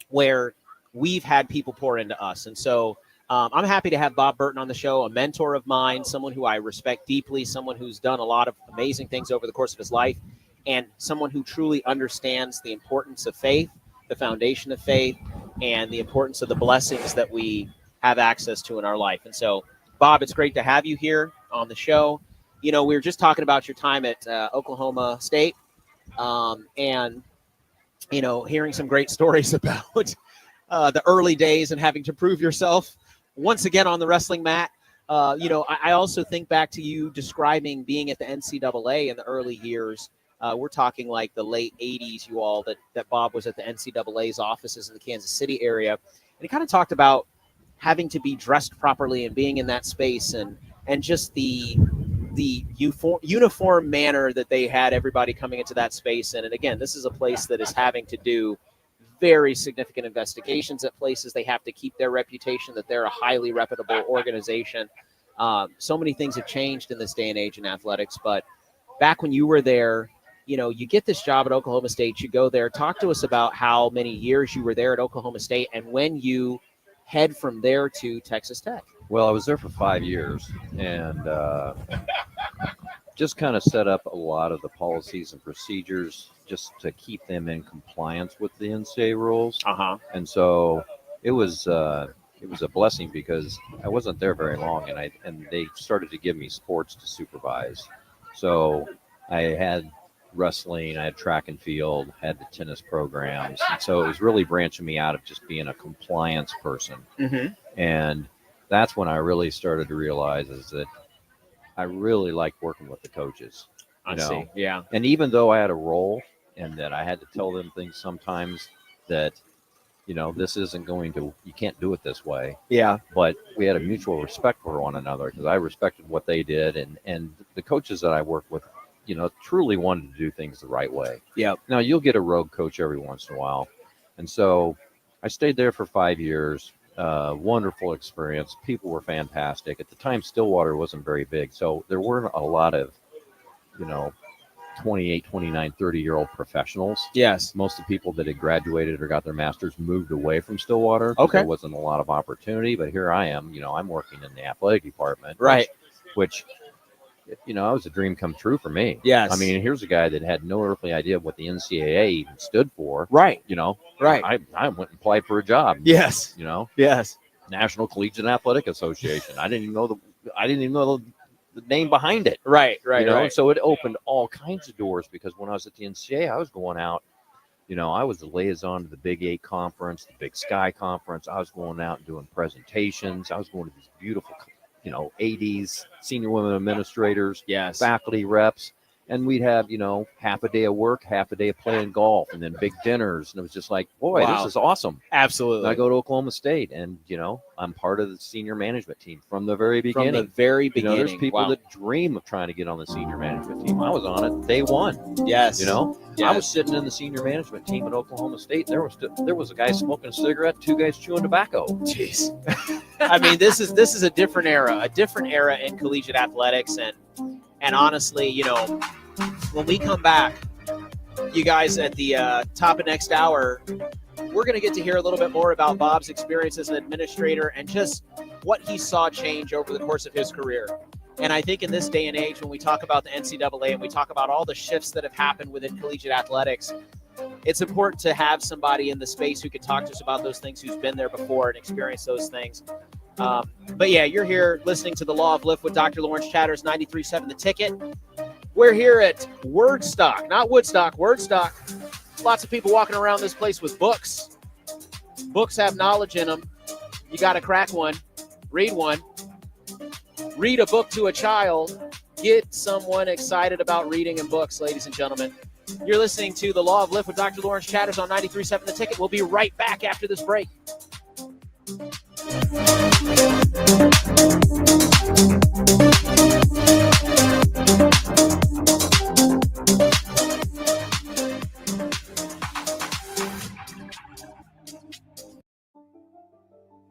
where we've had people pour into us. And so I'm happy to have Bob Burton on the show, a mentor of mine, someone who I respect deeply, someone who's done a lot of amazing things over the course of his life, and someone who truly understands the importance of faith, the foundation of faith, and the importance of the blessings that we have access to in our life. And so, Bob, it's great to have you here on the show. You know, we were just talking about your time at Oklahoma State and, you know, hearing some great stories about the early days and having to prove yourself once again on the wrestling mat. You know, I also think back to you describing being at the NCAA in the early years. We're talking like the late 80s, you all, that Bob was at the NCAA's offices in the Kansas City area. And he kind of talked about having to be dressed properly and being in that space and just the uniform manner that they had everybody coming into that space. And again, this is a place that is having to do very significant investigations at places. They have to keep their reputation that they're a highly reputable organization. So many things have changed in this day and age in athletics, but back when you were there, you know, you get this job at Oklahoma State, you go there. Talk to us about how many years you were there at Oklahoma State and when you head from there to Texas Tech. Well, I was there for 5 years and just kind of set up a lot of the policies and procedures just to keep them in compliance with the NCAA rules. And so it was a blessing because I wasn't there very long, and they started to give me sports to supervise. So I had wrestling, I had track and field, had the tennis programs. And so it was really branching me out of just being a compliance person. And that's when I really started to realize is that I really like working with the coaches. I see. Yeah. And even though I had a role and that I had to tell them things sometimes that, you know, this isn't going to, you can't do it this way. Yeah. But we had a mutual respect for one another because I respected what they did. And the coaches that I worked with, you know, truly wanted to do things the right way. Yeah. Now you'll get a rogue coach every once in a while. And so I stayed there for 5 years. Wonderful experience. People were fantastic. At the time, Stillwater wasn't very big, so there weren't a lot of, 28, 29, 30-year-old professionals. Yes. Most of the people that had graduated or got their masters moved away from Stillwater. Okay. There wasn't a lot of opportunity, but here I am. I'm working in the athletic department. Right. Which it was a dream come true for me. Yes. I mean, here's a guy that had no earthly idea what the NCAA even stood for. Right. Right. I went and applied for a job. Yes. Yes. National Collegiate Athletic Association. I didn't even know the name behind it. Right. Right. So it opened all kinds of doors, because when I was at the NCAA, I was going out. I was the liaison to the Big 8 conference, the Big Sky conference. I was going out and doing presentations. I was going to these beautiful, ADs, senior women administrators, yes, faculty reps. And we'd have, half a day of work, half a day of playing golf, and then big dinners. And it was just like, boy, Wow. this is awesome. Absolutely. And I go to Oklahoma State, and, I'm part of the senior management team from the very beginning. From the very beginning. There's people Wow. that dream of trying to get on the senior management team. I was on it day one. Yes. I was sitting in the senior management team at Oklahoma State. There was a guy smoking a cigarette, two guys chewing tobacco. Jeez. I mean, this is a different era in collegiate athletics, and honestly, when we come back, you guys, at the top of next hour, we're going to get to hear a little bit more about Bob's experience as an administrator and just what he saw change over the course of his career. And I think in this day and age, when we talk about the NCAA and we talk about all the shifts that have happened within collegiate athletics, it's important to have somebody in the space who can talk to us about those things, who's been there before and experienced those things. But yeah, you're here listening to The Law of Lift with Dr. Lawrence Chatters, 93.7 The Ticket. We're here at WordStock, not Woodstock, WordStock. Lots of people walking around this place with books. Books have knowledge in them. You got to crack one, read one. Read a book to a child. Get someone excited about reading and books, ladies and gentlemen. You're listening to The Law of Lift with Dr. Lawrence Chatters on 93.7 The Ticket. We'll be right back after this break.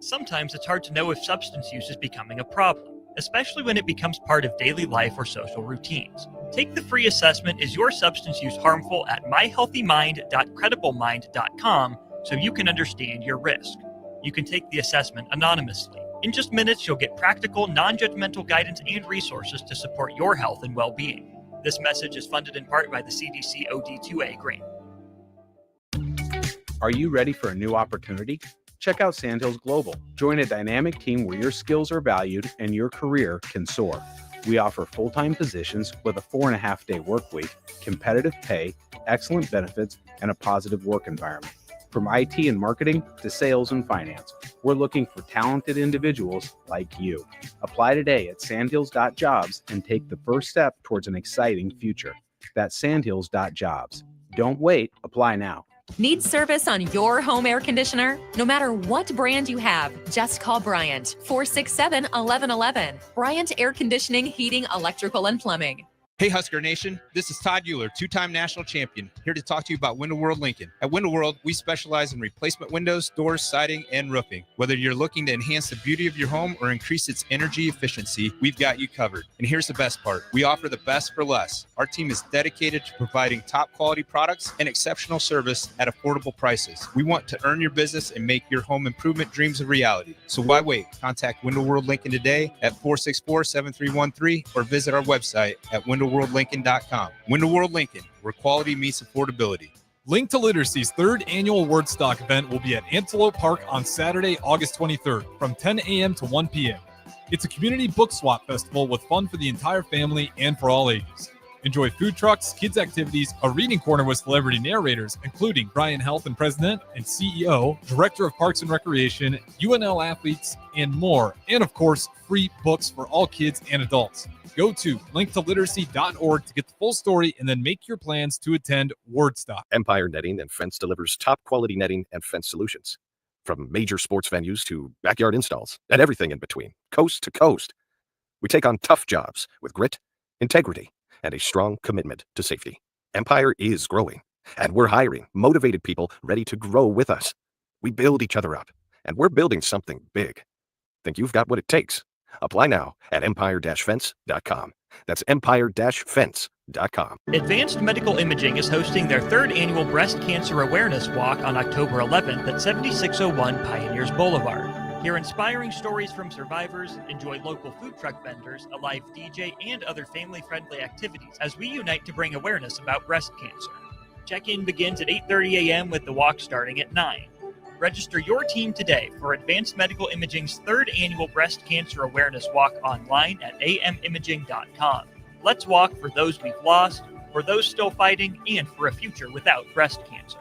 Sometimes it's hard to know if substance use is becoming a problem, especially when it becomes part of daily life or social routines. Take the free assessment, Is Your Substance Use Harmful?, at myhealthymind.crediblemmind.com so you can understand your risk. You can take the assessment anonymously. In just minutes, you'll get practical, non-judgmental guidance and resources to support your health and well-being. This message is funded in part by the CDC OD2A grant. Are you ready for a new opportunity? Check out Sandhills Global. Join a dynamic team where your skills are valued and your career can soar. We offer full-time positions with a 4.5-day work week, competitive pay, excellent benefits, and a positive work environment. From IT and marketing to sales and finance, we're looking for talented individuals like you. Apply today at sandhills.jobs and take the first step towards an exciting future. That's sandhills.jobs. Don't wait, apply now. Need service on your home air conditioner? No matter what brand you have, just call Bryant, 467-1111. Bryant Air Conditioning, Heating, Electrical, and Plumbing. Hey Husker Nation, this is Todd Euler, two-time national champion, here to talk to you about Window World Lincoln. At Window World, we specialize in replacement windows, doors, siding, and roofing. Whether you're looking to enhance the beauty of your home or increase its energy efficiency, we've got you covered. And here's the best part. We offer the best for less. Our team is dedicated to providing top quality products and exceptional service at affordable prices. We want to earn your business and make your home improvement dreams a reality. So why wait? Contact Window World Lincoln today at 464-7313 or visit our website at WindowWorldLincoln.com. Window World Lincoln, where quality meets affordability. Link to Literacy's third annual WordStock event will be at Antelope Park on Saturday, August 23rd from 10 a.m. to 1 p.m. It's a community book swap festival with fun for the entire family and for all ages. Enjoy food trucks, kids' activities, a reading corner with celebrity narrators, including Brian Helton, President and CEO, Director of Parks and Recreation, UNL athletes, and more. And of course, free books for all kids and adults. Go to linktoliteracy.org to get the full story and then make your plans to attend WordStock. Empire Netting and Fence delivers top quality netting and fence solutions. From major sports venues to backyard installs and everything in between, coast to coast. We take on tough jobs with grit, integrity, and a strong commitment to safety. Empire is growing, and we're hiring motivated people ready to grow with us. We build each other up, and we're building something big. Think you've got what it takes? Apply now at empire-fence.com. That's empire-fence.com. Advanced Medical Imaging is hosting their third annual Breast Cancer Awareness Walk on October 11th at 7601 Pioneers Boulevard. Hear inspiring stories from survivors, enjoy local food truck vendors, a live DJ, and other family-friendly activities as we unite to bring awareness about breast cancer. Check-in begins at 8:30 a.m. with the walk starting at 9. Register your team today for Advanced Medical Imaging's third annual Breast Cancer Awareness Walk online at amimaging.com. Let's walk for those we've lost, for those still fighting, and for a future without breast cancer.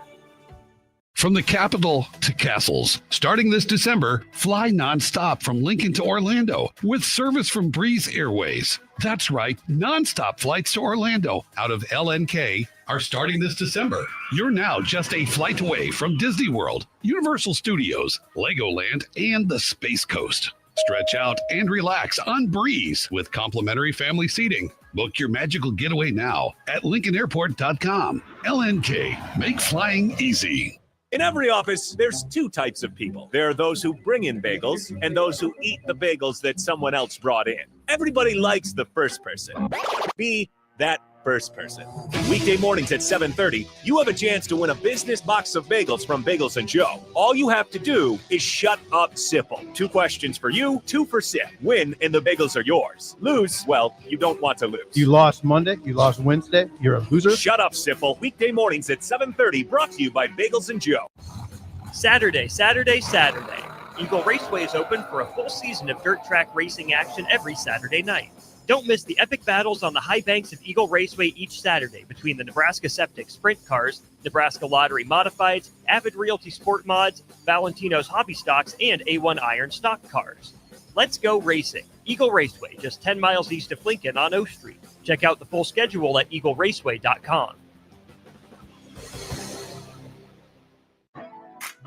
From the capital to castles, starting this December, fly nonstop from Lincoln to Orlando with service from Breeze Airways. That's right, nonstop flights to Orlando out of LNK are starting this December. You're now just a flight away from Disney World, Universal Studios, Legoland, and the Space Coast. Stretch out and relax on Breeze with complimentary family seating. Book your magical getaway now at LincolnAirport.com. LNK, make flying easy. In every office, there's two types of people. There are those who bring in bagels and those who eat the bagels that someone else brought in. Everybody likes the first person. Be that first person. Weekday mornings at 7:30, you have a chance to win a business box of bagels from Bagels & Joe. All you have to do is shut up, Sipple. 2 questions for you, 2 for Sip. Win, and the bagels are yours. Lose, well, you don't want to lose. You lost Monday, you lost Wednesday, you're a loser. Shut up, Sipple. Weekday mornings at 7:30, brought to you by Bagels & Joe. Saturday. Eagle Raceway is open for a full season of dirt track racing action every Saturday night. Don't miss the epic battles on the high banks of Eagle Raceway each Saturday between the Nebraska Septic Sprint Cars, Nebraska Lottery Modifieds, Avid Realty Sport Mods, Valentino's Hobby Stocks, and A1 Iron Stock Cars. Let's go racing. Eagle Raceway, just 10 miles east of Lincoln on O Street. Check out the full schedule at eagleraceway.com.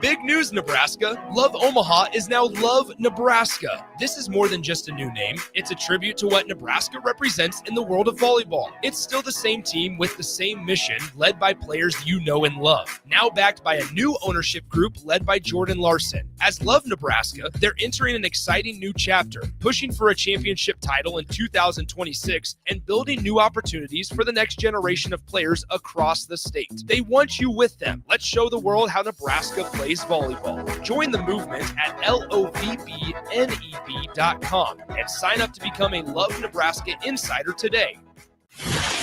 Big news, Nebraska. Love Omaha is now Love Nebraska. This is more than just a new name. It's a tribute to what Nebraska represents in the world of volleyball. It's still the same team with the same mission, led by players you know and love. Now backed by a new ownership group led by Jordan Larson. As Love Nebraska, they're entering an exciting new chapter, pushing for a championship title in 2026 and building new opportunities for the next generation of players across the state. They want you with them. Let's show the world how Nebraska plays volleyball. Join the movement at lovneb.com and sign up to become a Love Nebraska Insider today.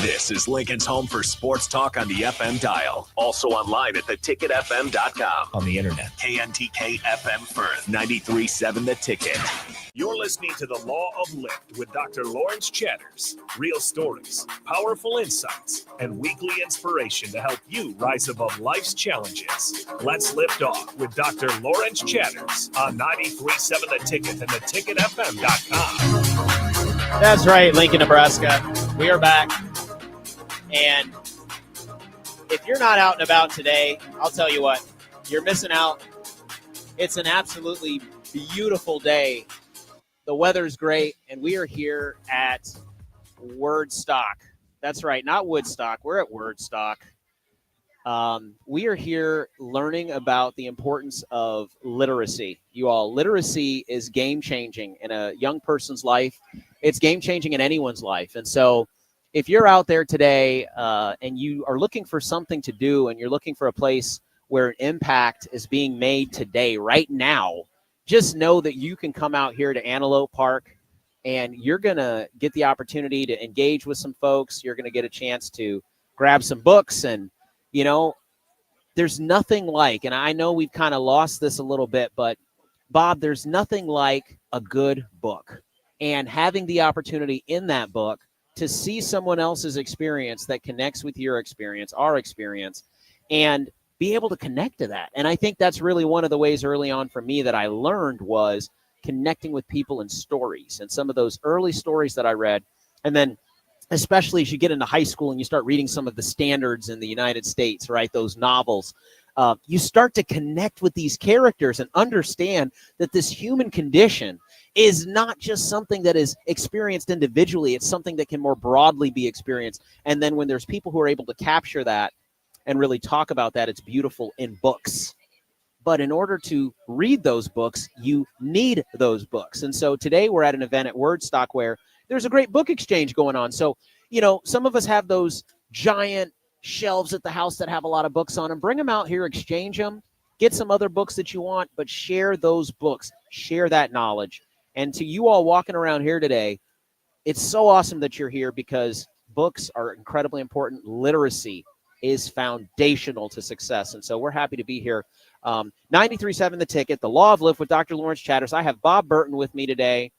This is Lincoln's home for sports talk on the FM dial. Also online at theticketfm.com. On the internet. KNTK FM Firth, 93.7 The Ticket. You're listening to The Law of Lift with Dr. Lawrence Chatters. Real stories, powerful insights, and weekly inspiration to help you rise above life's challenges. Let's lift off with Dr. Lawrence Chatters on 93.7 The Ticket and theticketfm.com. That's right, Lincoln, Nebraska. We are back. And if you're not out and about today, I'll tell you what, you're missing out. It's an absolutely beautiful day. The weather's great, and we are here at WordStock. That's right, not Woodstock. We're at WordStock. We are here learning about the importance of literacy. You all, literacy is game-changing in a young person's life. It's game-changing in anyone's life. And so if you're out there today and you are looking for something to do and you're looking for a place where an impact is being made today, right now, just know that you can come out here to Antelope Park and you're going to get the opportunity to engage with some folks. You're going to get a chance to grab some books. And, you know, there's nothing like, and I know we've kind of lost this a little bit, but Bob, there's nothing like a good book. And having the opportunity in that book to see someone else's experience that connects with your experience, our experience, and be able to connect to that. And I think that's really one of the ways early on for me that I learned was connecting with people in stories and some of those early stories that I read. And then especially as you get into high school and you start reading some of the standards in the United States, right, those novels, you start to connect with these characters and understand that this human condition is not just something that is experienced individually. It's something that can more broadly be experienced. And then when there's people who are able to capture that and really talk about that, it's beautiful in books. But in order to read those books, you need those books. And so today we're at an event at WordStock where there's a great book exchange going on. So, some of us have those giant shelves at the house that have a lot of books on them. Bring them out here, exchange them, get some other books that you want, but share those books, share that knowledge. And to you all walking around here today, it's so awesome that you're here because books are incredibly important. Literacy is foundational to success. And so we're happy to be here. 93.7 The Ticket, The Law of Lift with Dr. Lawrence Chatters. I have Bob Burton with me today.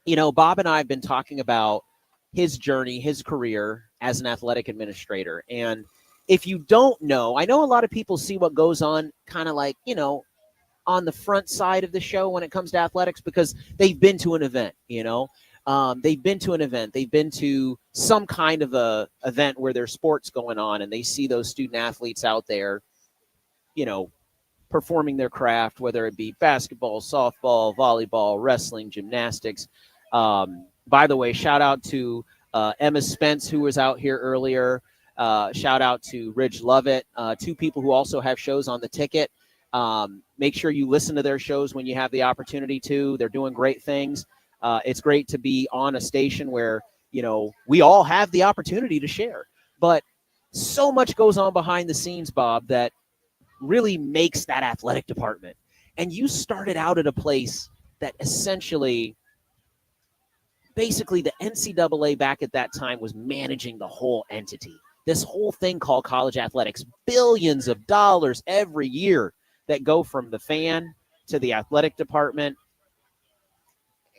Bob and I have been talking about his journey, his career as an athletic administrator. And if you don't know, I know a lot of people see what goes on kind of like, on the front side of the show when it comes to athletics because they've been to an event, they've been to an event. They've been to some kind of a event where there's sports going on and they see those student athletes out there, performing their craft, whether it be basketball, softball, volleyball, wrestling, gymnastics. By the way, shout out to Emma Spence, who was out here earlier. Shout out to Ridge Lovett, two people who also have shows on the ticket. Make sure you listen to their shows when you have the opportunity to. They're doing great things. It's great to be on a station where, we all have the opportunity to share. But so much goes on behind the scenes, Bob, that really makes that athletic department. And you started out at a place that essentially, basically the NCAA back at that time was managing the whole entity. This whole thing called college athletics, billions of dollars every year that go from the fan to the athletic department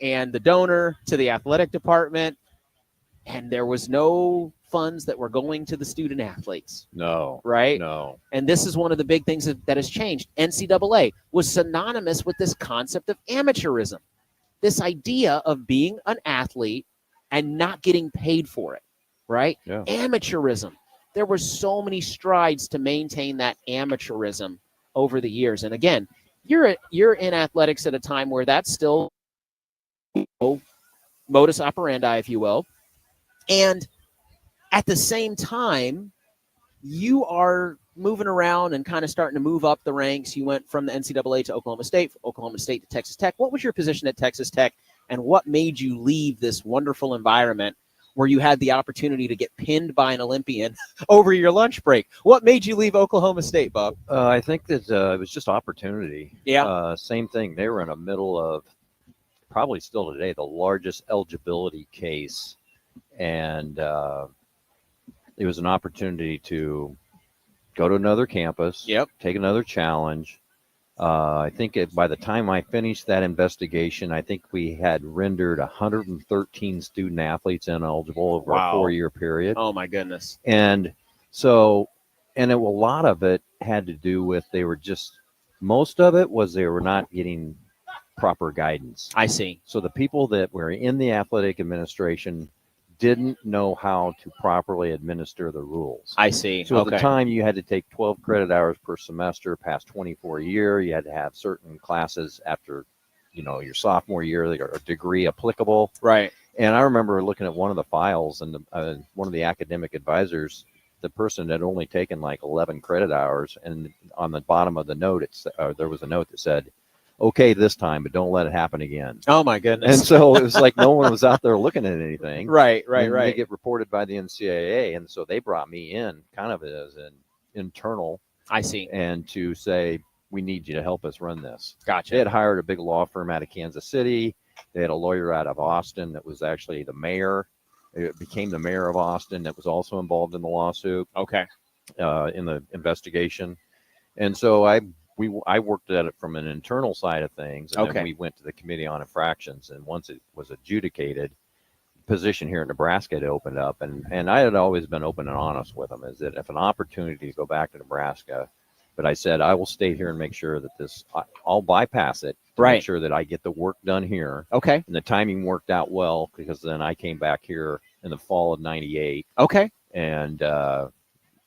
and the donor to the athletic department. And there was no funds that were going to the student athletes. No. Right? No. And this is one of the big things that has changed. NCAA was synonymous with this concept of amateurism, this idea of being an athlete and not getting paid for it, right? Yeah. Amateurism. There were so many strides to maintain that amateurism over the years. And again, you're in athletics at a time where that's still modus operandi, if you will. And at the same time, you are moving around and kind of starting to move up the ranks. You went from the NCAA to Oklahoma State, from Oklahoma State to Texas Tech. What was your position at Texas Tech, and what made you leave this wonderful environment where you had the opportunity to get pinned by an Olympian over your lunch break? What made you leave Oklahoma State, Bob? I think that it was just opportunity. Yeah. Same thing. They were in the middle of, probably still today, the largest eligibility case. And it was an opportunity to go to another campus, take another challenge. I think by the time I finished that investigation, I think we had rendered 113 student athletes ineligible over a 4-year period. Oh, my goodness. And so, a lot of it had to do with most of it was they were not getting proper guidance. I see. So the people that were in the athletic administration didn't know how to properly administer the rules. I see. So at the time, you had to take 12 credit hours per semester, past 24 a year. You had to have certain classes after, your sophomore year that are degree applicable. Right. And I remember looking at one of the files, and one of the academic advisors, the person had only taken like 11 credit hours, and on the bottom of the note, there was a note that said, "Okay, this time, but don't let it happen again." Oh, my goodness. And so it was like no one was out there looking at anything. Right. They get reported by the NCAA, and so they brought me in kind of as an internal. I see. And to say, we need you to help us run this. Gotcha. They had hired a big law firm out of Kansas City. They had a lawyer out of Austin that was actually the mayor. It became the mayor of Austin that was also involved in the lawsuit. Okay. In the investigation. And so I worked at it from an internal side of things, and then we went to the Committee on Infractions, and once it was adjudicated, position here in Nebraska had opened up, and I had always been open and honest with them, is that if an opportunity to go back to Nebraska, but I said, I will stay here and make sure that I'll bypass it to make sure that I get the work done here. Okay. And the timing worked out well, because then I came back here in the fall of '98. Okay. And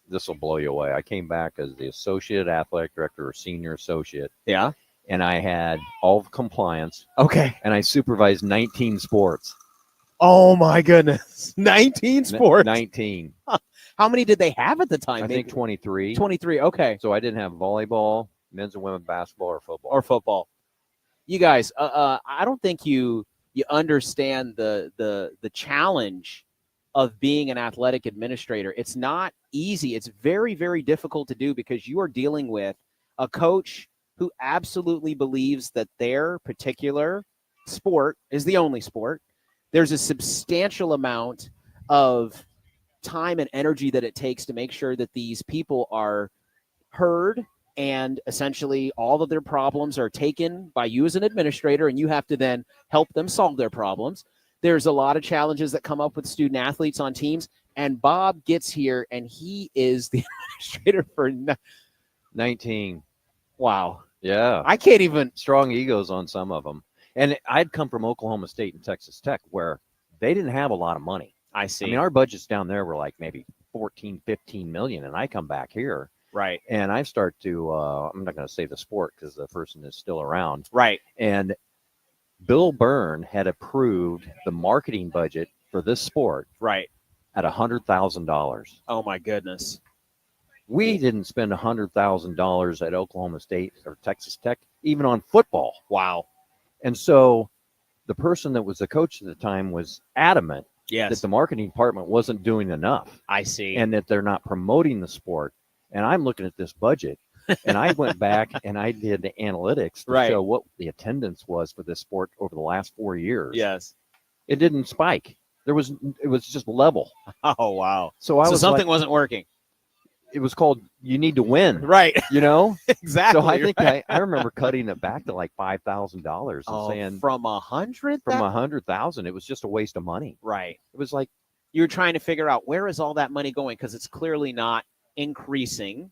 this will blow you away. I came back as the associate athletic director or senior associate. Yeah. And I had all of compliance. Okay. And I supervised 19 sports. Oh, my goodness. 19 sports. 19. Huh. How many did they have at the time? I think 23. 23. Okay. So I didn't have volleyball, men's and women's basketball or football. Or football. You guys, I don't think you understand the challenge of being an athletic administrator. It's not easy. It's very, very difficult to do because you are dealing with a coach who absolutely believes that their particular sport is the only sport. There's a substantial amount of time and energy that it takes to make sure that these people are heard and essentially all of their problems are taken by you as an administrator, and you have to then help them solve their problems. There's a lot of challenges that come up with student athletes on teams, and Bob gets here, and he is the administrator for 19. Wow. Yeah. I can't even. Strong egos on some of them. And I'd come from Oklahoma State and Texas Tech where they didn't have a lot of money. I see. I mean, our budgets down there were like maybe 14, 15 million, and I come back here. Right. And I start to, I'm not going to say the sport because the person is still around. Right. And Bill Byrne had approved the marketing budget for this sport. Right. At $100,000. Oh my goodness. We didn't spend $100,000 at Oklahoma State or Texas Tech, even on football. Wow. And so the person that was the coach at the time was adamant that the marketing department wasn't doing enough. I see. And that they're not promoting the sport. And I'm looking at this budget, and I went back and I did the analytics to show what the attendance was for this sport over the last 4 years. Yes. It didn't spike. It was just level. Oh, wow. So something wasn't working. It was called "You Need to Win," right? You know, exactly. So I think right. I remember cutting it back to like $5,000 and saying from 100, from 100,000, it was just a waste of money. Right. It was like you're trying to figure out where is all that money going because it's clearly not increasing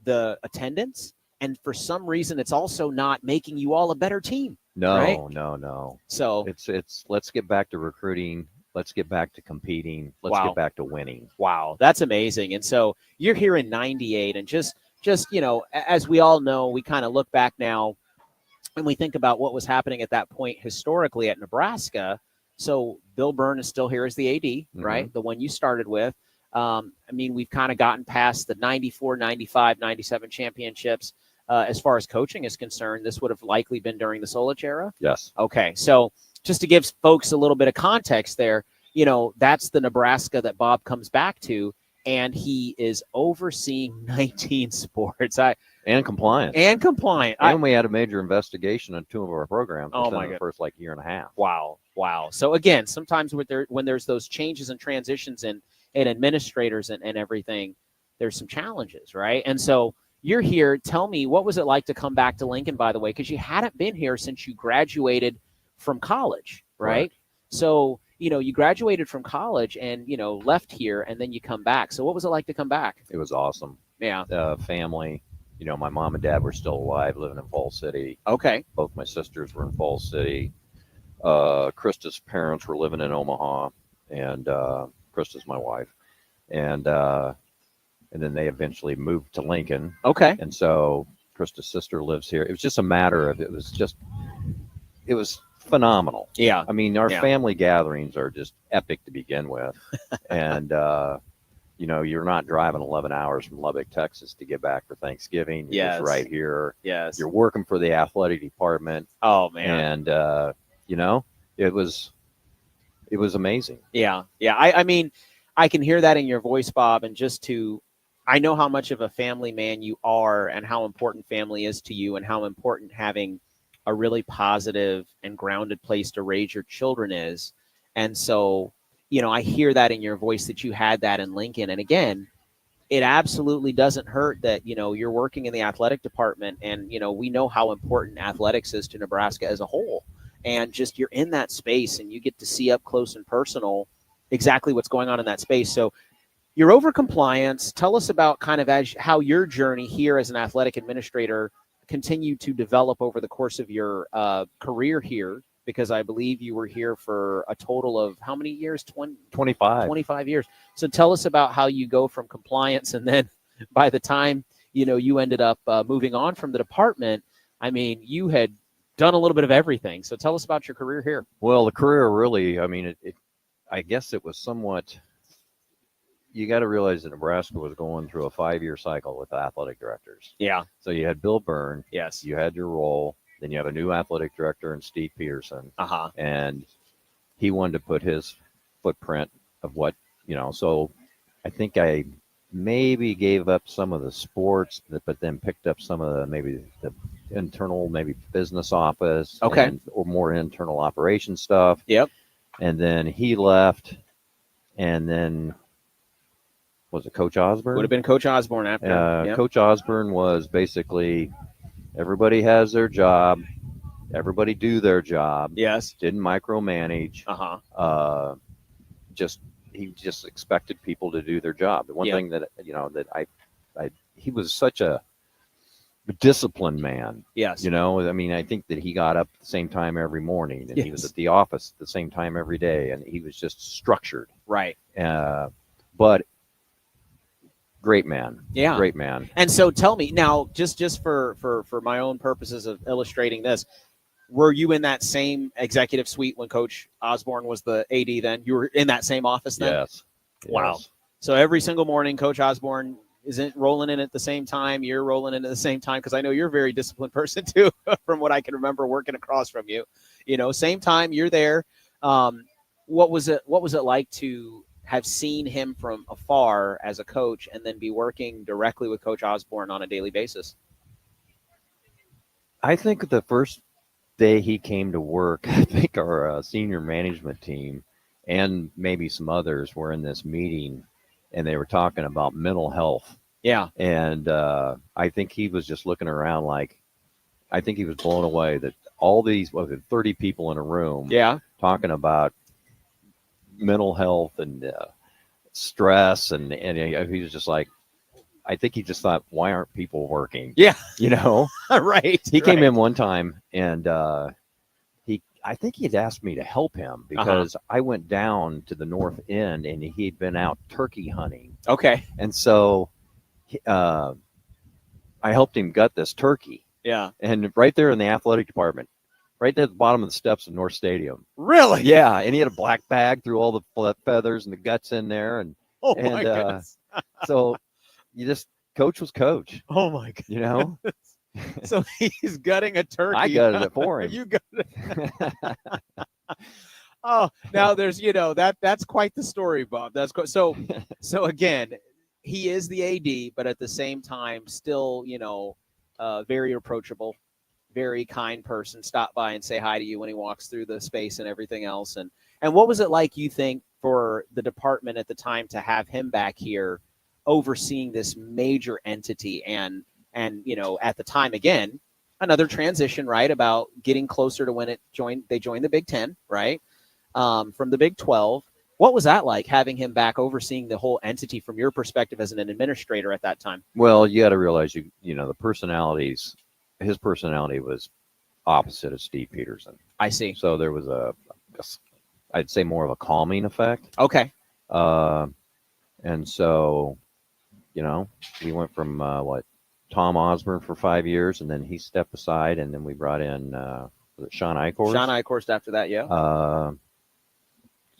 the attendance, and for some reason, it's also not making you all a better team. No, right? no. So it's let's get back to recruiting. Let's get back to competing. Let's get back to winning. Wow, that's amazing. And so you're here in 98, and just as we all know, we kind of look back now and we think about what was happening at that point historically at Nebraska. So Bill Byrne is still here as the AD, right? The one you started with. I mean, we've kind of gotten past the 94, 95, 97 championships. As far as coaching is concerned, this would have likely been during the Solich era. Yes. Okay. So just to give folks a little bit of context there, that's the Nebraska that Bob comes back to, and he is overseeing 19 sports. And compliance. And we had a major investigation on 2 of our programs within the first year and a half. Wow. So again, sometimes when there's those changes and transitions in administrators and everything, there's some challenges, right? And so you're here. Tell me, what was it like to come back to Lincoln, by the way, because you hadn't been here since you graduated from college, right? So, you graduated from college and, left here, and then you come back. So what was it like to come back? It was awesome. Yeah. Family, my mom and dad were still alive, living in Falls City. Okay. Both my sisters were in Falls City. Krista's parents were living in Omaha, and Krista's my wife. And then they eventually moved to Lincoln. Okay. And so Krista's sister lives here. It was just a matter of, it was phenomenal. Yeah. I mean, our family gatherings are just epic to begin with. And, you're not driving 11 hours from Lubbock, Texas to get back for Thanksgiving. You're just right here. Yes. You're working for the athletic department. Oh, man. And, it was amazing. Yeah. I mean, I can hear that in your voice, Bob, and I know how much of a family man you are and how important family is to you and how important having a really positive and grounded place to raise your children is. And so, I hear that in your voice that you had that in Lincoln. And again, it absolutely doesn't hurt that, you're working in the athletic department and, we know how important athletics is to Nebraska as a whole. And just you're in that space and you get to see up close and personal exactly what's going on in that space. So you're over compliance. Tell us about kind of how your journey here as an athletic administrator continued to develop over the course of your career here, because I believe you were here for a total of how many years? 25. 25 years. So tell us about how you go from compliance, and then by the time, you ended up moving on from the department, I mean, you had done a little bit of everything. So tell us about your career here. Well, the career really, I mean, I guess it was somewhat, you got to realize that Nebraska was going through a 5-year cycle with athletic directors. Yeah. So you had Bill Byrne. Yes. You had your role. Then you have a new athletic director in Steve Peterson. Uh-huh. And he wanted to put his footprint of what, so I think I maybe gave up some of the sports, but then picked up some of maybe the internal, maybe business office. Okay. Or more internal operation stuff. Yep. And then he left. And then was it Coach Osborne? Would have been Coach Osborne after. Yep. Coach Osborne was basically everybody has their job. Everybody do their job. Yes. Didn't micromanage. Uh-huh. He just expected people to do their job. The one thing that he was such a disciplined man. Yes. I think that he got up at the same time every morning, and he was at the office at the same time every day, and he was just structured. Right. But great man. Yeah. Great man. And so tell me now, just for my own purposes of illustrating this, were you in that same executive suite when Coach Osborne was the AD then? You were in that same office then? Yes. Wow. Yes. So every single morning, Coach Osborne isn't rolling in at the same time. You're rolling in at the same time, because I know you're a very disciplined person too, from what I can remember working across from you. Same time, you're there. What was it like to have seen him from afar as a coach and then be working directly with Coach Osborne on a daily basis? I think the first day he came to work, I think our senior management team and maybe some others were in this meeting, and they were talking about mental health. Yeah. And I think he was just looking around I think he was blown away that all these 30 people in a room talking about mental health and stress, and he was just like, I think he just thought, why aren't people working? Yeah. Right. He came in one time, and I think he had asked me to help him because I went down to the north end, and he'd been out turkey hunting. Okay. And so I helped him gut this turkey. Yeah. And right there in the athletic department, right at the bottom of the steps of North Stadium. Really? Yeah. And he had a black bag, threw all the feathers and the guts in there. And my goodness. So Coach was coach. Oh my God. So he's gutting a turkey. I gutted it for him. You gutted it. Oh, now there's, that's quite the story, Bob. That's so again, he is the AD, but at the same time, still, very approachable, very kind person. Stop by and say hi to you when he walks through the space and everything else. And what was it like, you think, for the department at the time to have him back here overseeing this major entity and at the time, again, another transition, right, about getting closer to when they joined the Big Ten, right, from the Big 12. What was that like, having him back overseeing the whole entity from your perspective as an administrator at that time? Well, you got to realize, the personalities, his personality was opposite of Steve Peterson. I see. So there was I'd say more of a calming effect. Okay. And so, we went from Tom Osborne for 5 years, and then he stepped aside, and then we brought in was it Sean Eichhorst? Sean Eichhorst after that, yeah.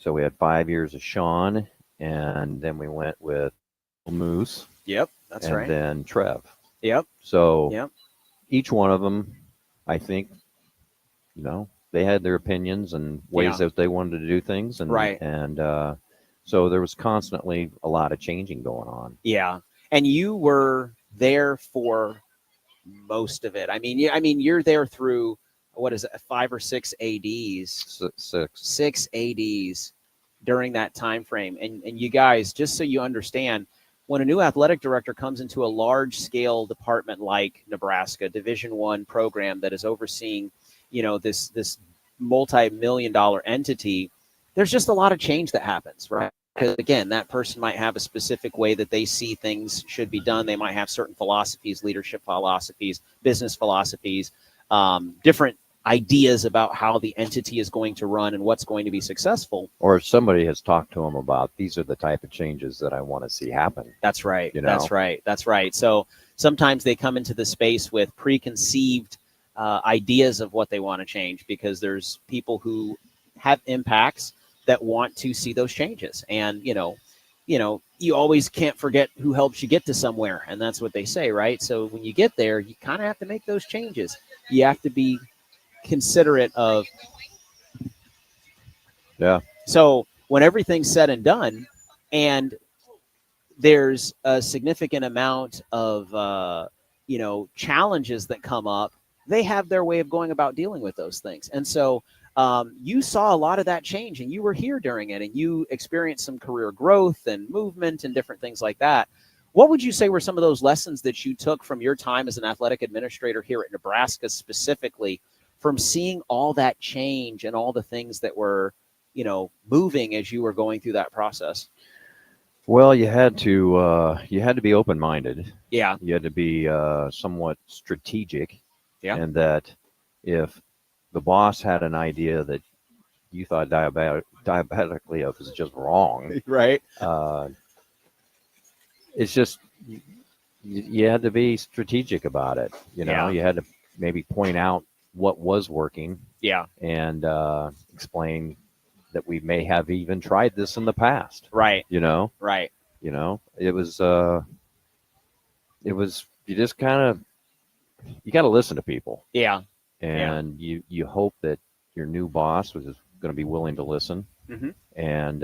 So we had 5 years of Sean, and then we went with Moose. Yep, that's right. And then Trev. Yep. So each one of them, I think, they had their opinions and ways that they wanted to do things. And, right. And so there was constantly a lot of changing going on. Yeah. And you were there for most of it. I mean, you're there through, what is it, 5 or 6 ADs? Six ADs during that time frame. And you guys, just so you understand, when a new athletic director comes into a large-scale department like Nebraska, Division I program that is overseeing, this multi-million-dollar entity, there's just a lot of change that happens, right? Because, again, that person might have a specific way that they see things should be done. They might have certain philosophies, leadership philosophies, business philosophies, different ideas about how the entity is going to run and what's going to be successful. Or if somebody has talked to them about, these are the type of changes that I want to see happen. That's right. That's right. That's right. So sometimes they come into the space with preconceived ideas of what they want to change, because there's people who have impacts that want to see those changes. And, you always can't forget who helps you get to somewhere. And that's what they say, right? So when you get there, you kind of have to make those changes. You have to be considerate of. Yeah. So when everything's said and done, and there's a significant amount of, challenges that come up, they have their way of going about dealing with those things. And so you saw a lot of that change, and you were here during it, and you experienced some career growth and movement and different things like that. What would you say were some of those lessons that you took from your time as an athletic administrator here at Nebraska specifically, from seeing all that change and all the things that were, moving as you were going through that process? Well, you had to be open-minded. Yeah. You had to be somewhat strategic. Yeah. And that if the boss had an idea that you thought diabetically of was just wrong, right? It's just you had to be strategic about it. Yeah. You had to maybe point out what was working. Yeah. And explain that we may have even tried this in the past. Right. Right. It was you just kind of, you got to listen to people. Yeah. And you hope that your new boss was going to be willing to listen. Mhm. And,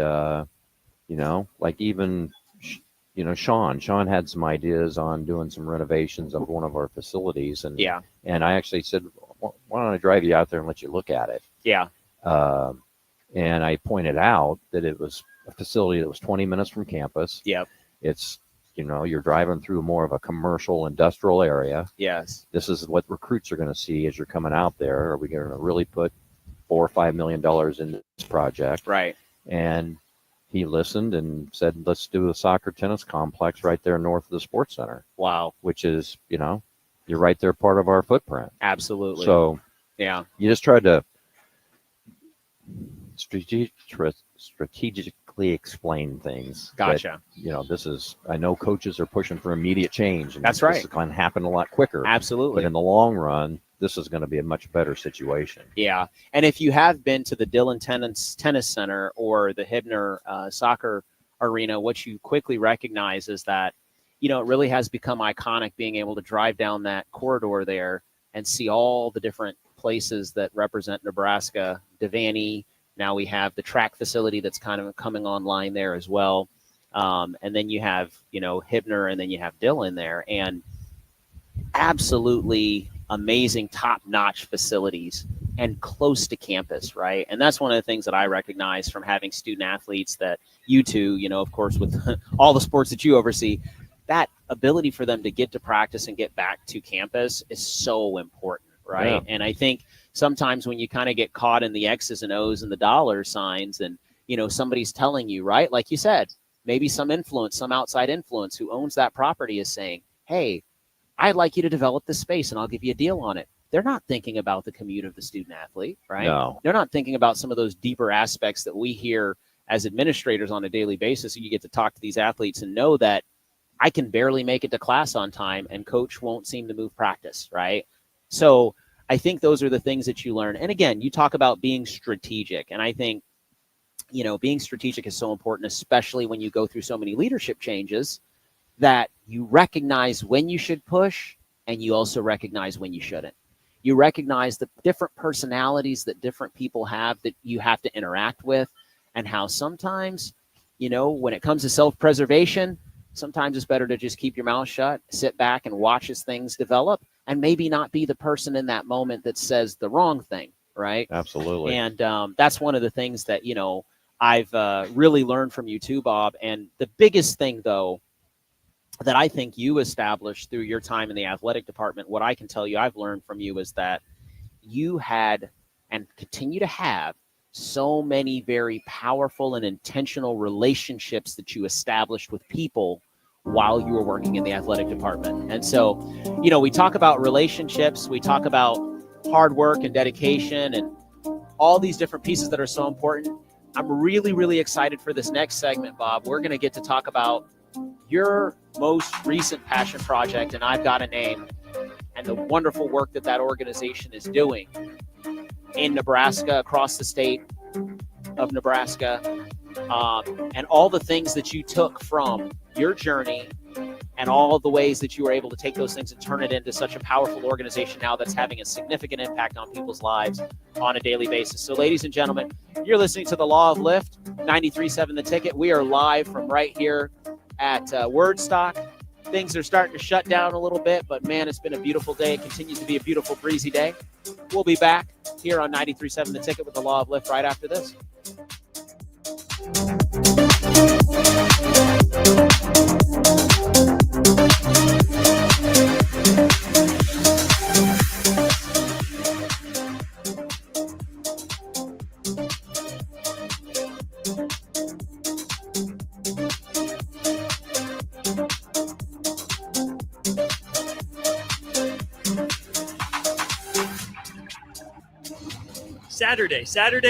like even, Sean had some ideas on doing some renovations of one of our facilities. And, Yeah. and I actually said, why don't I drive you out there and let you look at it? Yeah. And I pointed out that it was a facility that was 20 minutes from campus. Yep. It's, you're driving through more of a commercial industrial area. Yes. This is what recruits are going to see as you're coming out there. Are we going to really put $4 or $5 million into this project? Right. And he listened and said, let's do a soccer tennis complex right there north of the sports center. Wow. Which is, you're right there, part of our footprint. Absolutely. So yeah, you just tried to strategically explain things. Gotcha. That, I know coaches are pushing for immediate change. And That's right. This is going to happen a lot quicker. Absolutely. But in the long run, this is going to be a much better situation. Yeah. And if you have been to the Dillon Tennis Center or the Hibner soccer arena, what you quickly recognize is that, it really has become iconic being able to drive down that corridor there and see all the different places that represent Nebraska. Devaney, now we have the track facility that's kind of coming online there as well. And then you have, Hibner, and then you have Dillon there. And absolutely amazing, top-notch facilities and close to campus, right? And that's one of the things that I recognize from having student athletes that you two, of course, with all the sports that you oversee, that ability for them to get to practice and get back to campus is so important, right? Yeah. And I think sometimes when you kind of get caught in the X's and O's and the dollar signs and, somebody's telling you, right? Like you said, maybe some outside influence who owns that property is saying, hey, I'd like you to develop this space and I'll give you a deal on it. They're not thinking about the commute of the student athlete, right? No. They're not thinking about some of those deeper aspects that we hear as administrators on a daily basis. You get to talk to these athletes and know that I can barely make it to class on time and coach won't seem to move practice, right? So I think those are the things that you learn. And again, you talk about being strategic. And I think, being strategic is so important, especially when you go through so many leadership changes, that you recognize when you should push and you also recognize when you shouldn't. You recognize the different personalities that different people have that you have to interact with, and how sometimes, when it comes to self-preservation, sometimes it's better to just keep your mouth shut, sit back and watch as things develop, and maybe not be the person in that moment that says the wrong thing, right? Absolutely. And that's one of the things that, I've really learned from you too, Bob. And the biggest thing, though, that I think you established through your time in the athletic department, what I can tell you I've learned from you is that you had and continue to have so many very powerful and intentional relationships that you established with people while you were working in the athletic department. And so, we talk about relationships, we talk about hard work and dedication and all these different pieces that are so important. I'm really, really excited for this next segment, Bob. We're going to get to talk about your most recent passion project, and I've Got a Name, and the wonderful work that organization is doing in Nebraska, across the state of Nebraska, and all the things that you took from your journey and all of the ways that you were able to take those things and turn it into such a powerful organization now that's having a significant impact on people's lives on a daily basis. So, ladies and gentlemen, you're listening to The Law of Lift, 93.7 The Ticket. We are live from right here at WordStock. Things are starting to shut down a little bit, but man, it's been a beautiful day. It continues to be a beautiful, breezy day. We'll be back here on 93.7 The Ticket with The Law of Lift right after this.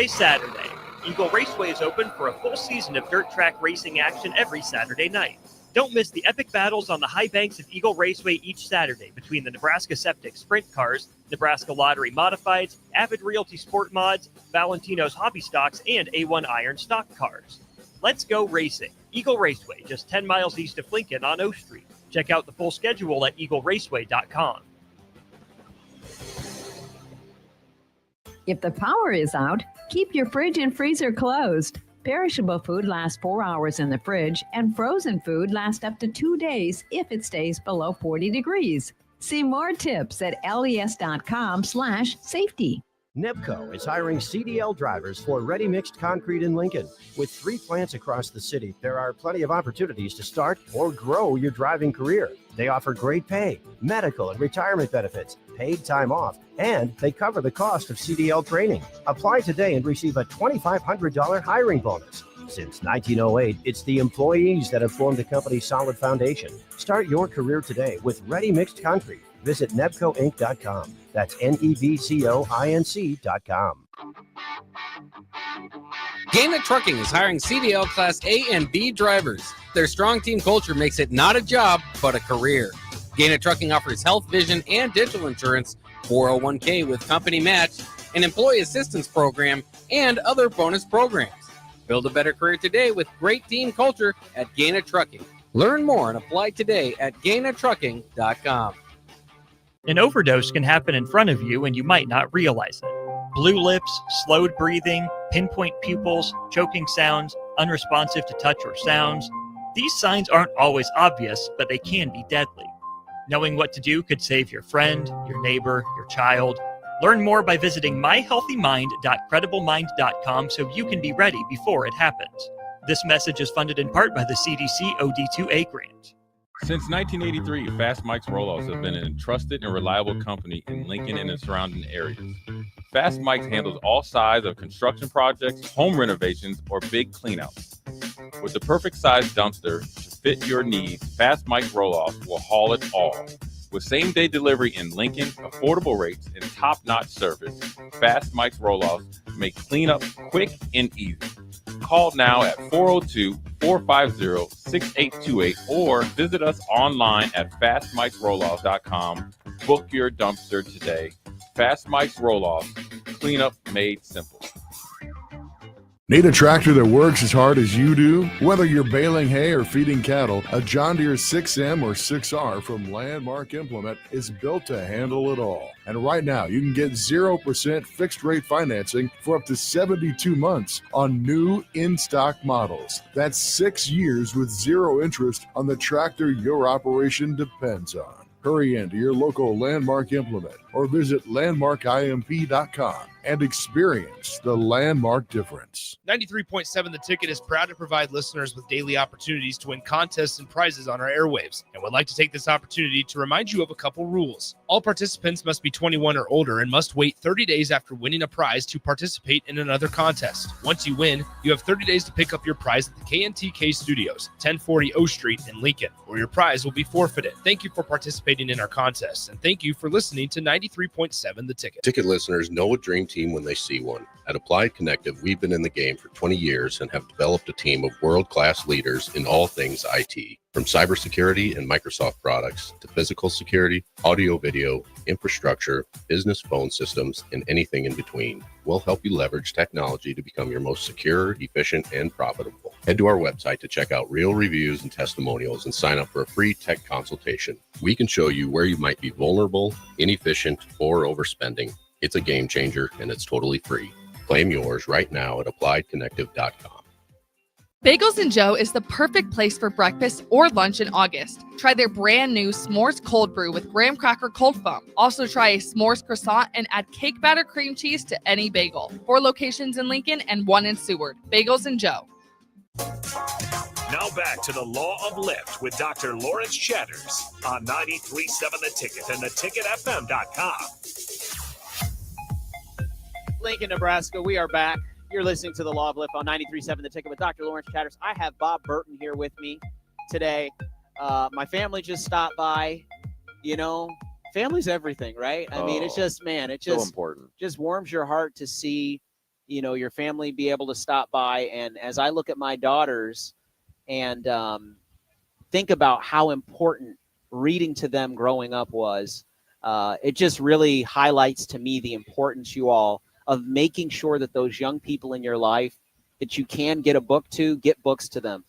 Saturday. Eagle Raceway is open for a full season of dirt track racing action every Saturday night. Don't miss the epic battles on the high banks of Eagle Raceway each Saturday between the Nebraska Septic Sprint Cars, Nebraska Lottery Modifieds, Avid Realty Sport Mods, Valentino's Hobby Stocks, and A1 Iron Stock Cars. Let's go racing. Eagle Raceway, just 10 miles east of Lincoln on O Street. Check out the full schedule at eagleraceway.com. If the power is out, keep your fridge and freezer closed. Perishable food lasts 4 hours in the fridge, and frozen food lasts up to 2 days if it stays below 40 degrees. See more tips at les.com/safety. Nebco is hiring CDL drivers for ready-mixed concrete in Lincoln. With 3 plants across the city, there are plenty of opportunities to start or grow your driving career. They offer great pay, medical and retirement benefits, paid time off, and they cover the cost of CDL training. Apply today and receive a $2,500 hiring bonus. Since 1908, it's the employees that have formed the company's solid foundation. Start your career today with ready-mixed concrete. Visit nebcoinc.com. That's nebcoinc.com. Gaina Trucking is hiring CDL Class A and B drivers. Their strong team culture makes it not a job, but a career. Gaina Trucking offers health, vision, and dental insurance, 401k with company match, an employee assistance program, and other bonus programs. Build a better career today with great team culture at Gaina Trucking. Learn more and apply today at gainatrucking.com. An overdose can happen in front of you and you might not realize it. Blue lips, slowed breathing, pinpoint pupils, choking sounds, unresponsive to touch or sounds. These signs aren't always obvious, but they can be deadly. Knowing what to do could save your friend, your neighbor, your child. Learn more by visiting myhealthymind.crediblemmind.com so you can be ready before it happens. This message is funded in part by the CDC OD2A grant. Since 1983, Fast Mike's Rollouts have been a trusted and reliable company in Lincoln and the surrounding areas. Fast Mike's handles all sides of construction projects, home renovations, or big cleanouts. With the perfect size dumpster to fit your needs, Fast Mike's Rollouts will haul it all. With same-day delivery in Lincoln, affordable rates, and top-notch service, Fast Mike's Rollouts make cleanup quick and easy. Call now at 402-450-6828 or visit us online at fastmikesrolloffs.com. Book your dumpster today. Fast Mike's Roll-Off, cleanup made simple. Need a tractor that works as hard as you do? Whether you're baling hay or feeding cattle, a John Deere 6M or 6R from Landmark Implement is built to handle it all. And right now, you can get 0% fixed rate financing for up to 72 months on new in-stock models. That's 6 years with 0 interest on the tractor your operation depends on. Hurry into your local Landmark Implement or visit landmarkimp.com and experience the Landmark difference. 93.7 The Ticket is proud to provide listeners with daily opportunities to win contests and prizes on our airwaves, and would like to take this opportunity to remind you of a couple rules. All participants must be 21 or older and must wait 30 days after winning a prize to participate in another contest. Once you win, you have 30 days to pick up your prize at the KNTK Studios, 1040 O Street in Lincoln, or your prize will be forfeited. Thank you for participating in our contests, and thank you for listening to 93.7 The Ticket. Ticket listeners know a dream team when they see one. At Applied Connective, we've been in the game for 20 years and have developed a team of world-class leaders in all things IT. From cybersecurity and Microsoft products to physical security, audio, video, infrastructure, business phone systems, and anything in between, we'll help you leverage technology to become your most secure, efficient, and profitable. Head to our website to check out real reviews and testimonials and sign up for a free tech consultation. We can show you where you might be vulnerable, inefficient, or overspending. It's a game changer and it's totally free. Claim yours right now at appliedconnective.com. Bagels and Joe is the perfect place for breakfast or lunch in August. Try their brand new S'mores Cold Brew with graham cracker cold foam. Also try a s'mores croissant and add cake batter cream cheese to any bagel. 4 locations in Lincoln and 1 in Seward. Bagels and Joe. Now back to the Law of Lift with Dr. Lawrence Chatters on 93.7 The Ticket and theticketfm.com. Lincoln, Nebraska, we are back. You're listening to the Law of Lift on 93.7 The Ticket with Dr. Lawrence Chatters. I have Bob Burton here with me today. My family just stopped by. You know, family's everything, right? I mean, it's just, man, it just, so important. Just warms your heart to see, you know, your family be able to stop by. And as I look at my daughters and think about how important reading to them growing up was, it just really highlights to me the importance, you all, of making sure that those young people in your life that you can get a book to, get books to them.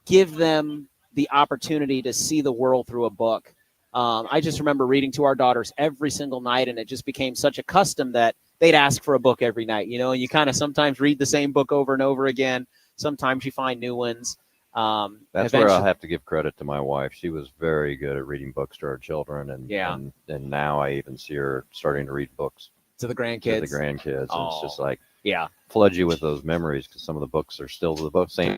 Give them the opportunity to see the world through a book. I just remember reading to our daughters every single night, and it just became such a custom that they'd ask for a book every night, you know, and you kind of sometimes read the same book over and over again. Sometimes you find new ones. That's where I'll have to give credit to my wife. She was very good at reading books to our children, and now I even see her starting to read books to the grandkids. And it's just like, flood you with those memories because some of the books are still the same.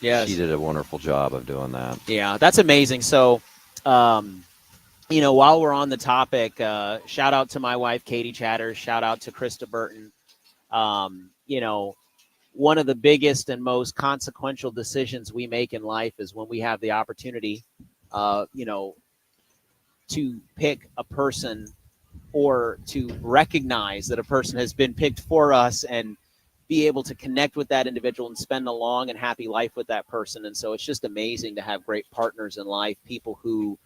Yes. She did a wonderful job of doing that. Yeah, that's amazing. So, you know, while we're on the topic, shout out to my wife, Katie Chatters. Shout out to Krista Burton. You know, one of the biggest and most consequential decisions we make in life is when we have the opportunity, you know, to pick a person or to recognize that a person has been picked for us and be able to connect with that individual and spend a long and happy life with that person. And so it's just amazing to have great partners in life, people who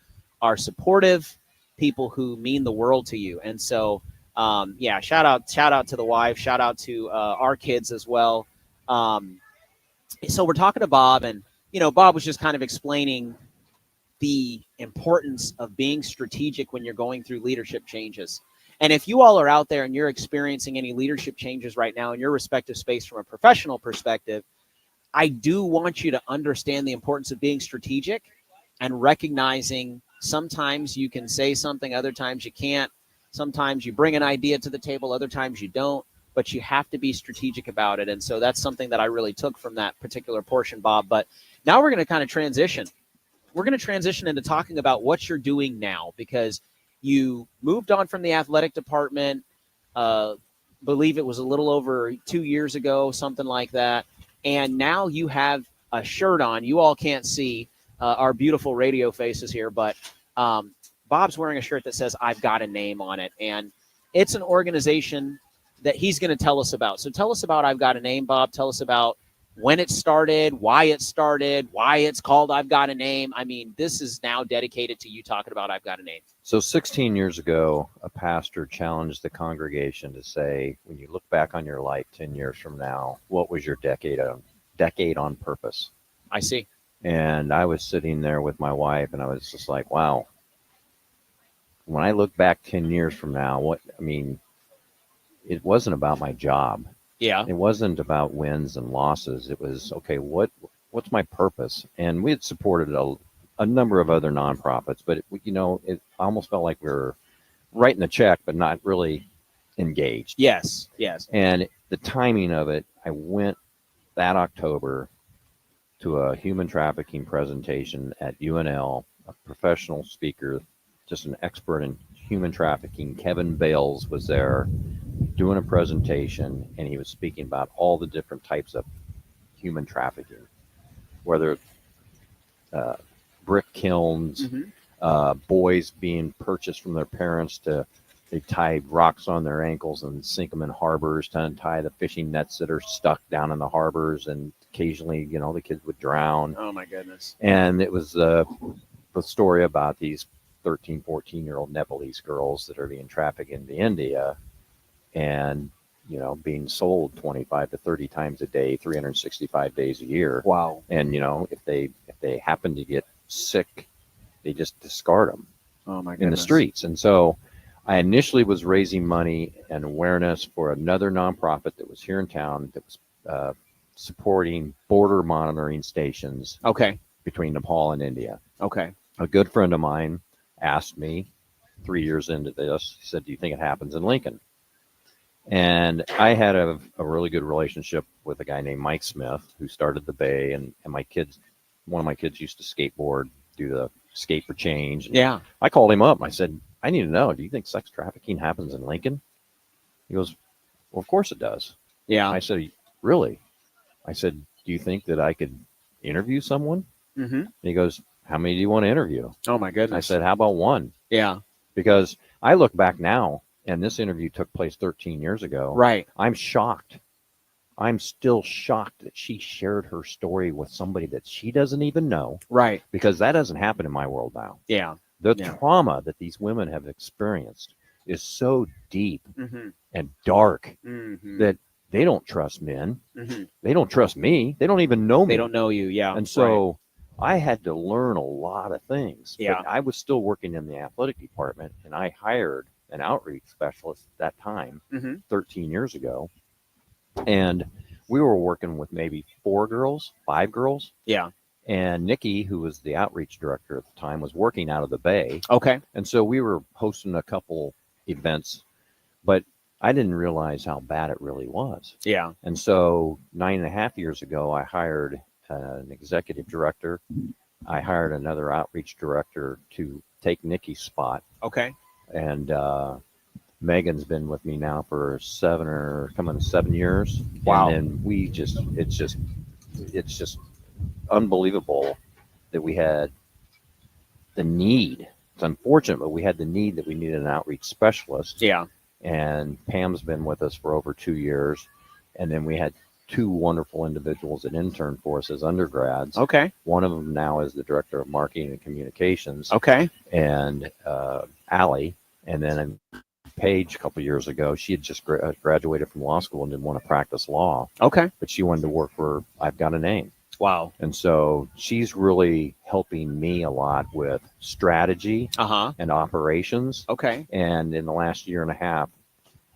are supportive, people who mean the world to you. And so, shout out to the wife, shout out to our kids as well. So we're talking to Bob, and, you know, Bob was just kind of explaining the importance of being strategic when you're going through leadership changes. And if you all are out there and you're experiencing any leadership changes right now in your respective space from a professional perspective, I do want you to understand the importance of being strategic and recognizing sometimes you can say something, other times you can't. Sometimes you bring an idea to the table, other times you don't, but you have to be strategic about it. And so that's something that I really took from that particular portion, Bob. But now we're going to kind of transition. We're going to transition into talking about what you're doing now, because you moved on from the athletic department, believe it was a little over 2 years ago, something like that. And now you have a shirt on. You all can't see our beautiful radio faces here, but Bob's wearing a shirt that says, "I've got a name" on it. And it's an organization that he's going to tell us about. So tell us about I've Got a Name, Bob. Tell us about when it started, why it's called I've Got a Name. I mean, this is now dedicated to you talking about I've Got a Name. So 16 years ago, a pastor challenged the congregation to say, when you look back on your life 10 years from now, what was your decade on purpose? I see. And I was sitting there with my wife, and I was just like, wow. When I look back 10 years from now, it wasn't about my job. Yeah. It wasn't about wins and losses. It was, okay, what's my purpose? And we had supported a number of other nonprofits, but it almost felt like we were writing the check, but not really engaged. Yes. And the timing of it, I went that October to a human trafficking presentation at UNL, a professional speaker, just an expert in human trafficking. Kevin Bales was there doing a presentation, and he was speaking about all the different types of human trafficking, whether brick kilns, boys being purchased from their parents to They tie rocks on their ankles and sink them in harbors to untie the fishing nets that are stuck down in the harbors. And occasionally, the kids would drown. Oh, my goodness. And it was the story about these 13, 14-year-old Nepalese girls that are being trafficked into India and, being sold 25 to 30 times a day, 365 days a year. Wow. And, if they happen to get sick, they just discard them in the streets. And so I initially was raising money and awareness for another nonprofit that was here in town that was supporting border monitoring stations. Okay. Between Nepal and India. Okay. A good friend of mine asked me 3 years into this, he said, "Do you think it happens in Lincoln?" And I had a really good relationship with a guy named Mike Smith who started the Bay, and one of my kids used to skateboard, do the skate for change. Yeah. I called him up and I said, "I need to know, do you think sex trafficking happens in Lincoln?" He goes, "Well, of course it does." Yeah. I said, "Really?" I said, "Do you think that I could interview someone?" Mm-hmm. And he goes, "How many do you want to interview?" Oh, my goodness. I said, "How about one?" Yeah. Because I look back now, and this interview took place 13 years ago. Right. I'm shocked. I'm still shocked that she shared her story with somebody that she doesn't even know. Right. Because that doesn't happen in my world now. Yeah. The Yeah. trauma that these women have experienced is so deep Mm-hmm. and dark Mm-hmm. that they don't trust men. Mm-hmm. They don't trust me. They don't even know me. They don't know you. Yeah. And so I had to learn a lot of things. Yeah. But I was still working in the athletic department, and I hired an outreach specialist at that time, Mm-hmm. 13 years ago. And we were working with maybe 5 girls. Yeah. And Nikki, who was the outreach director at the time, was working out of the Bay. Okay. And so we were hosting a couple events, but I didn't realize how bad it really was. Yeah. And so 9.5 years ago, I hired an executive director. I hired another outreach director to take Nikki's spot. Okay. And Megan's been with me now for 7 years. Wow. And then it's just unbelievable that we had the need. It's unfortunate, but we had the need that we needed an outreach specialist. Yeah. And Pam's been with us for over 2 years. And then we had 2 wonderful individuals that interned for us as undergrads. Okay. One of them now is the director of marketing and communications. Okay. And Allie. And then Paige, a couple years ago, she had just graduated from law school and didn't want to practice law. Okay. But she wanted to work for I've Got a Name. Wow. And so she's really helping me a lot with strategy and operations. Okay. And in the last year and a half,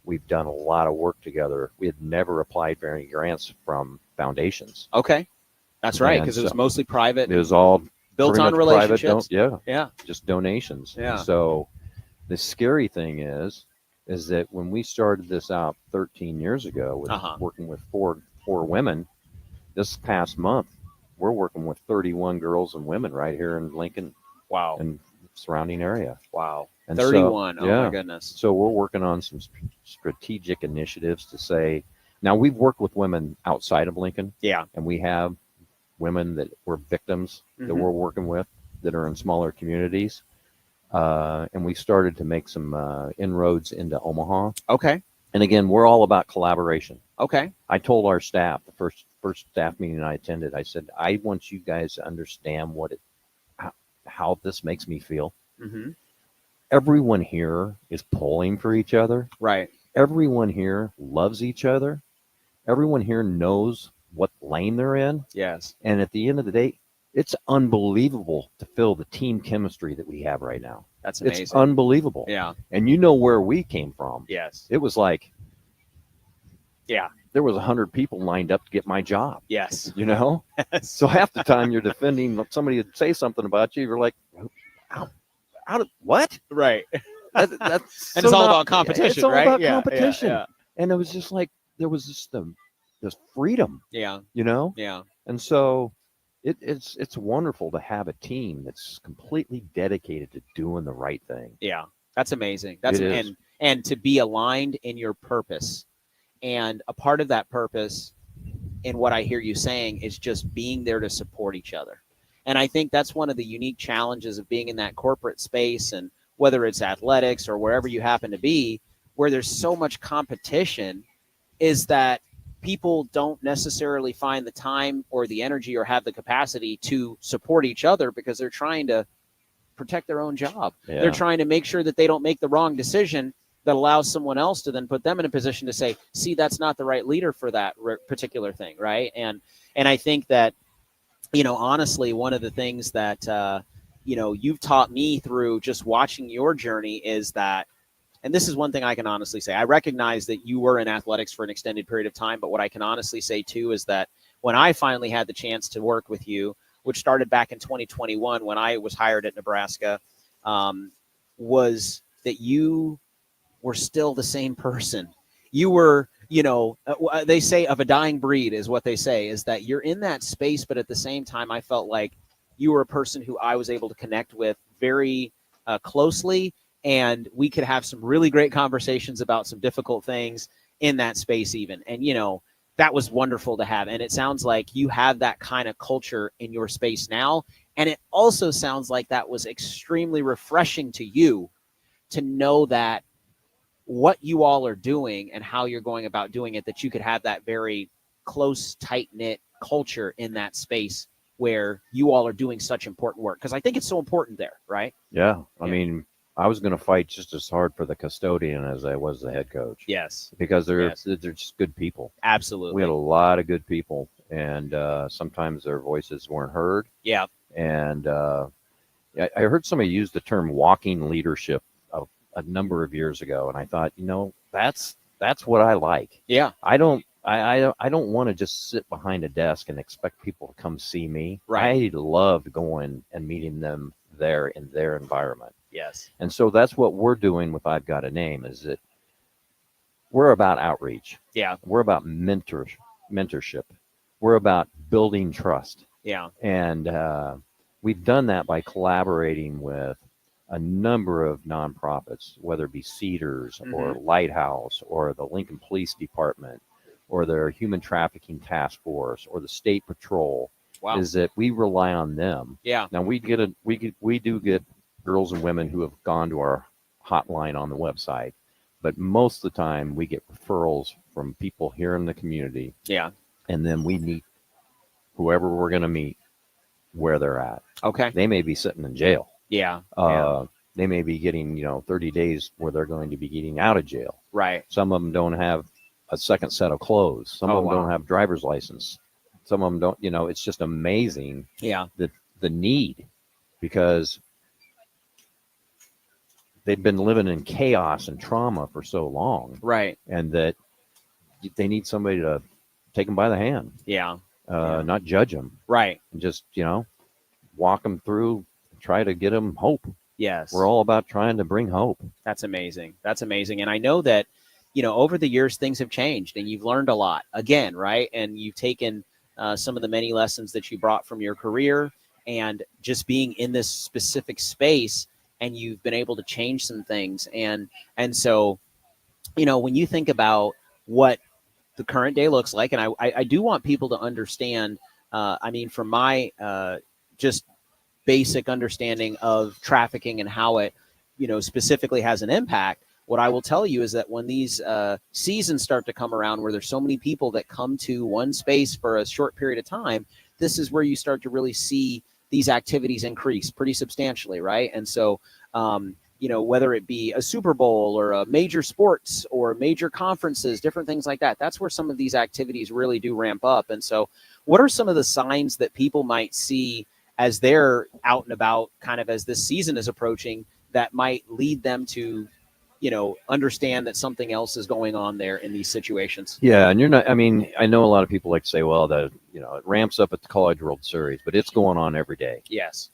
we've done a lot of work together. We had never applied for any grants from foundations. Okay. That's right, And because it was so mostly private. It was all built pretty on much relationships. Yeah. Just donations. Yeah. So the scary thing is that when we started this out 13 years ago with working with four women, this past month, we're working with 31 girls and women right here in Lincoln. Wow. And surrounding area. Wow. And 31. So, oh, my goodness. So we're working on some strategic initiatives to say, now we've worked with women outside of Lincoln. Yeah. And we have women that were victims that Mhm. we're working with that are in smaller communities. And we started to make some inroads into Omaha. Okay. And again, we're all about collaboration. Okay. I told our staff, the first staff meeting I attended, I said, I want you guys to understand how this makes me feel. Mm-hmm. Everyone here is pulling for each other. Right. Everyone here loves each other. Everyone here knows what lane they're in. Yes. And at the end of the day, it's unbelievable to feel the team chemistry that we have right now. That's amazing. It's unbelievable. Yeah. And you know where we came from. Yes. It was like, yeah, there was 100 people lined up to get my job. Yes. You know? So half the time you're defending somebody would say something about you. You're like, how did what? Right. That's And so it's all not- about competition, It's all right? about Yeah, yeah, competition. yeah. And it was just like, there was just this freedom. Yeah. You know? Yeah. And so it's wonderful to have a team that's completely dedicated to doing the right thing. Yeah. That's amazing. That's It is. and to be aligned in your purpose. And a part of that purpose in what I hear you saying is just being there to support each other. And I think that's one of the unique challenges of being in that corporate space and whether it's athletics or wherever you happen to be, where there's so much competition, is that people don't necessarily find the time or the energy or have the capacity to support each other because they're trying to protect their own job. Yeah. They're trying to make sure that they don't make the wrong decision that allows someone else to then put them in a position to say, see, that's not the right leader for that particular thing. Right. And I think that, honestly, one of the things that, you've taught me through just watching your journey is that, and this is one thing I can honestly say, I recognize that you were in athletics for an extended period of time, but what I can honestly say too is that when I finally had the chance to work with you, which started back in 2021 when I was hired at Nebraska, was that you were still the same person. You were, they say of a dying breed is what they say, is that you're in that space, but at the same time, I felt like you were a person who I was able to connect with very closely, and we could have some really great conversations about some difficult things in that space even. And, that was wonderful to have. And it sounds like you have that kind of culture in your space now. And it also sounds like that was extremely refreshing to you to know that what you all are doing and how you're going about doing it, that you could have that very close, tight-knit culture in that space where you all are doing such important work. Because I think it's so important there, right? Yeah. I mean, I was going to fight just as hard for the custodian as I was the head coach. Yes. Because they're just good people. Absolutely. We had a lot of good people, and sometimes their voices weren't heard. Yeah. And I heard somebody use the term walking leadership a number of years ago, and I thought, that's what I like. Yeah. I don't want to just sit behind a desk and expect people to come see me. Right. I loved going and meeting them there in their environment. Yes. And so that's what we're doing with I've Got a Name, is that we're about outreach. Yeah. We're about mentorship. We're about building trust. Yeah. And we've done that by collaborating with a number of nonprofits, whether it be Cedars or Lighthouse or the Lincoln Police Department or their Human Trafficking Task Force or the State Patrol. Wow. Is that we rely on them. Yeah. Now we do get girls and women who have gone to our hotline on the website, but most of the time we get referrals from people here in the community. Yeah. And then we meet whoever we're going to meet where they're at. Okay. They may be sitting in jail. Yeah. They may be getting, 30 days where they're going to be getting out of jail. Right. Some of them don't have a second set of clothes. Some of them don't have driver's license. Some of them don't, it's just amazing. Yeah. The need, because they've been living in chaos and trauma for so long. Right. And that they need somebody to take them by the hand. Yeah. Not judge them. Right. And just, walk them through, try to get them hope. Yes. We're all about trying to bring hope. That's amazing. That's amazing. And I know that, over the years, things have changed and you've learned a lot again, right? And you've taken some of the many lessons that you brought from your career and just being in this specific space, and you've been able to change some things. And so, when you think about what the current day looks like, and I do want people to understand, from my just basic understanding of trafficking and how it, specifically has an impact, what I will tell you is that when these seasons start to come around where there's so many people that come to one space for a short period of time, this is where you start to really see these activities increase pretty substantially, right? And so, whether it be a Super Bowl or a major sports or major conferences, different things like that, that's where some of these activities really do ramp up. And so what are some of the signs that people might see as they're out and about, kind of as this season is approaching, that might lead them to, understand that something else is going on there in these situations? Yeah. And I know a lot of people like to say, well, it ramps up at the College World Series, but it's going on every day. Yes.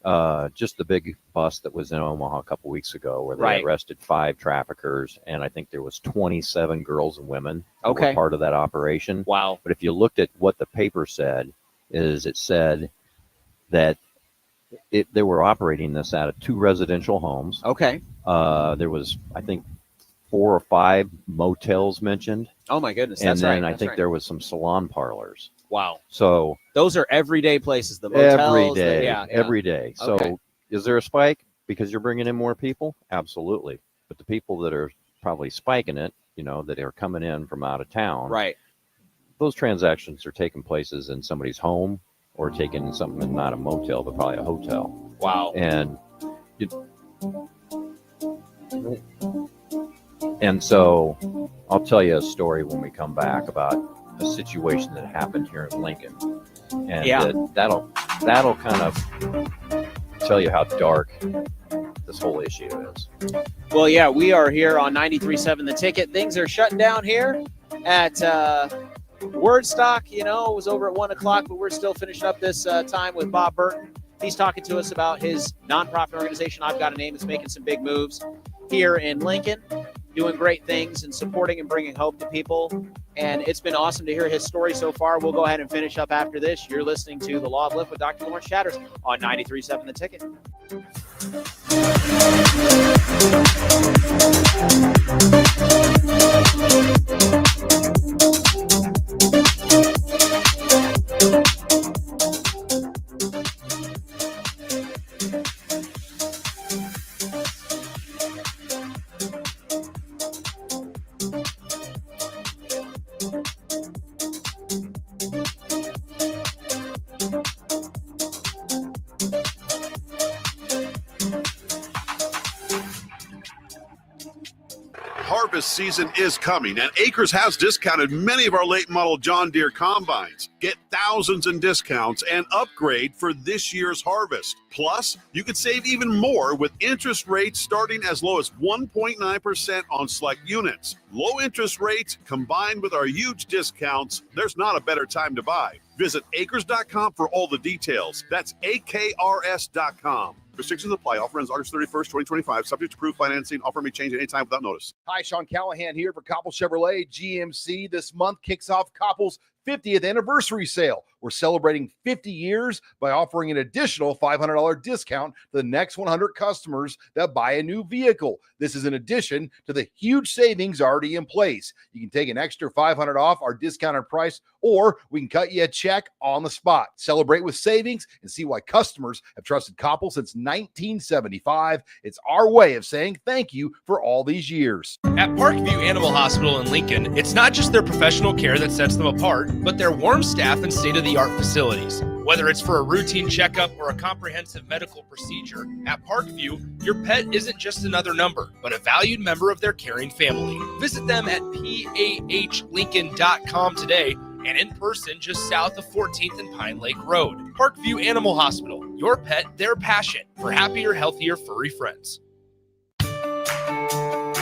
Just the big bust that was in Omaha a couple weeks ago where they arrested 5 traffickers, and I think there was 27 girls and women who were part of that operation. Wow. But if you looked at what the paper said, it said that they were operating this out of 2 residential homes. Okay. There was, I think, 4 or 5 motels mentioned. Oh my goodness. And then I think there was some salon parlors. Wow. So those are everyday places. The motels. every day. So is there a spike? because you're bringing in more people? Absolutely. But the people that are probably spiking it, that are coming in from out of town, right? Those transactions are taking places in somebody's home or taking something not a motel, but probably a hotel. Wow. And so I'll tell you a story when we come back about a situation that happened here in Lincoln. And that'll kind of tell you how dark this whole issue is. Well, yeah, we are here on 93.7 The Ticket. Things are shutting down here at WordStock. It was over at 1 o'clock, but we're still finishing up this time with Bob Burton. He's talking to us about his nonprofit organization, I've Got a Name, that's making some big moves here in Lincoln, doing great things and supporting and bringing hope to people. And it's been awesome to hear his story so far. We'll go ahead and finish up after this. You're listening to The Law of Lift with Dr. Lawrence Chatters on 93.7 The Ticket. Harvest season is coming, and Acres has discounted many of our late model John Deere combines. Get thousands in discounts and upgrade for this year's harvest. Plus, you could save even more with interest rates starting as low as 1.9% on select units. Low interest rates combined with our huge discounts, there's not a better time to buy. Visit acres.com for all the details. That's AKRS.com. Restrictions apply. Offer ends August 31st, 2025. Subject to approved financing. Offer may change at any time without notice. Hi, Sean Callahan here for Koppel Chevrolet GMC. This month kicks off Koppel's 50th anniversary sale. We're celebrating 50 years by offering an additional $500 discount to the next 100 customers that buy a new vehicle. This is in addition to the huge savings already in place. You can take an extra $500 off our discounted price, or we can cut you a check on the spot. Celebrate with savings and see why customers have trusted Koppel since 1975. It's our way of saying thank you for all these years. At Parkview Animal Hospital in Lincoln, it's not just their professional care that sets them apart, but their warm staff and state-of-the-art facilities. Whether it's for a routine checkup or a comprehensive medical procedure, at Parkview, your pet isn't just another number, but a valued member of their caring family. Visit them at pahlincoln.com today and in person just south of 14th and Pine Lake Road. Parkview Animal Hospital, your pet, their passion for happier, healthier, furry friends.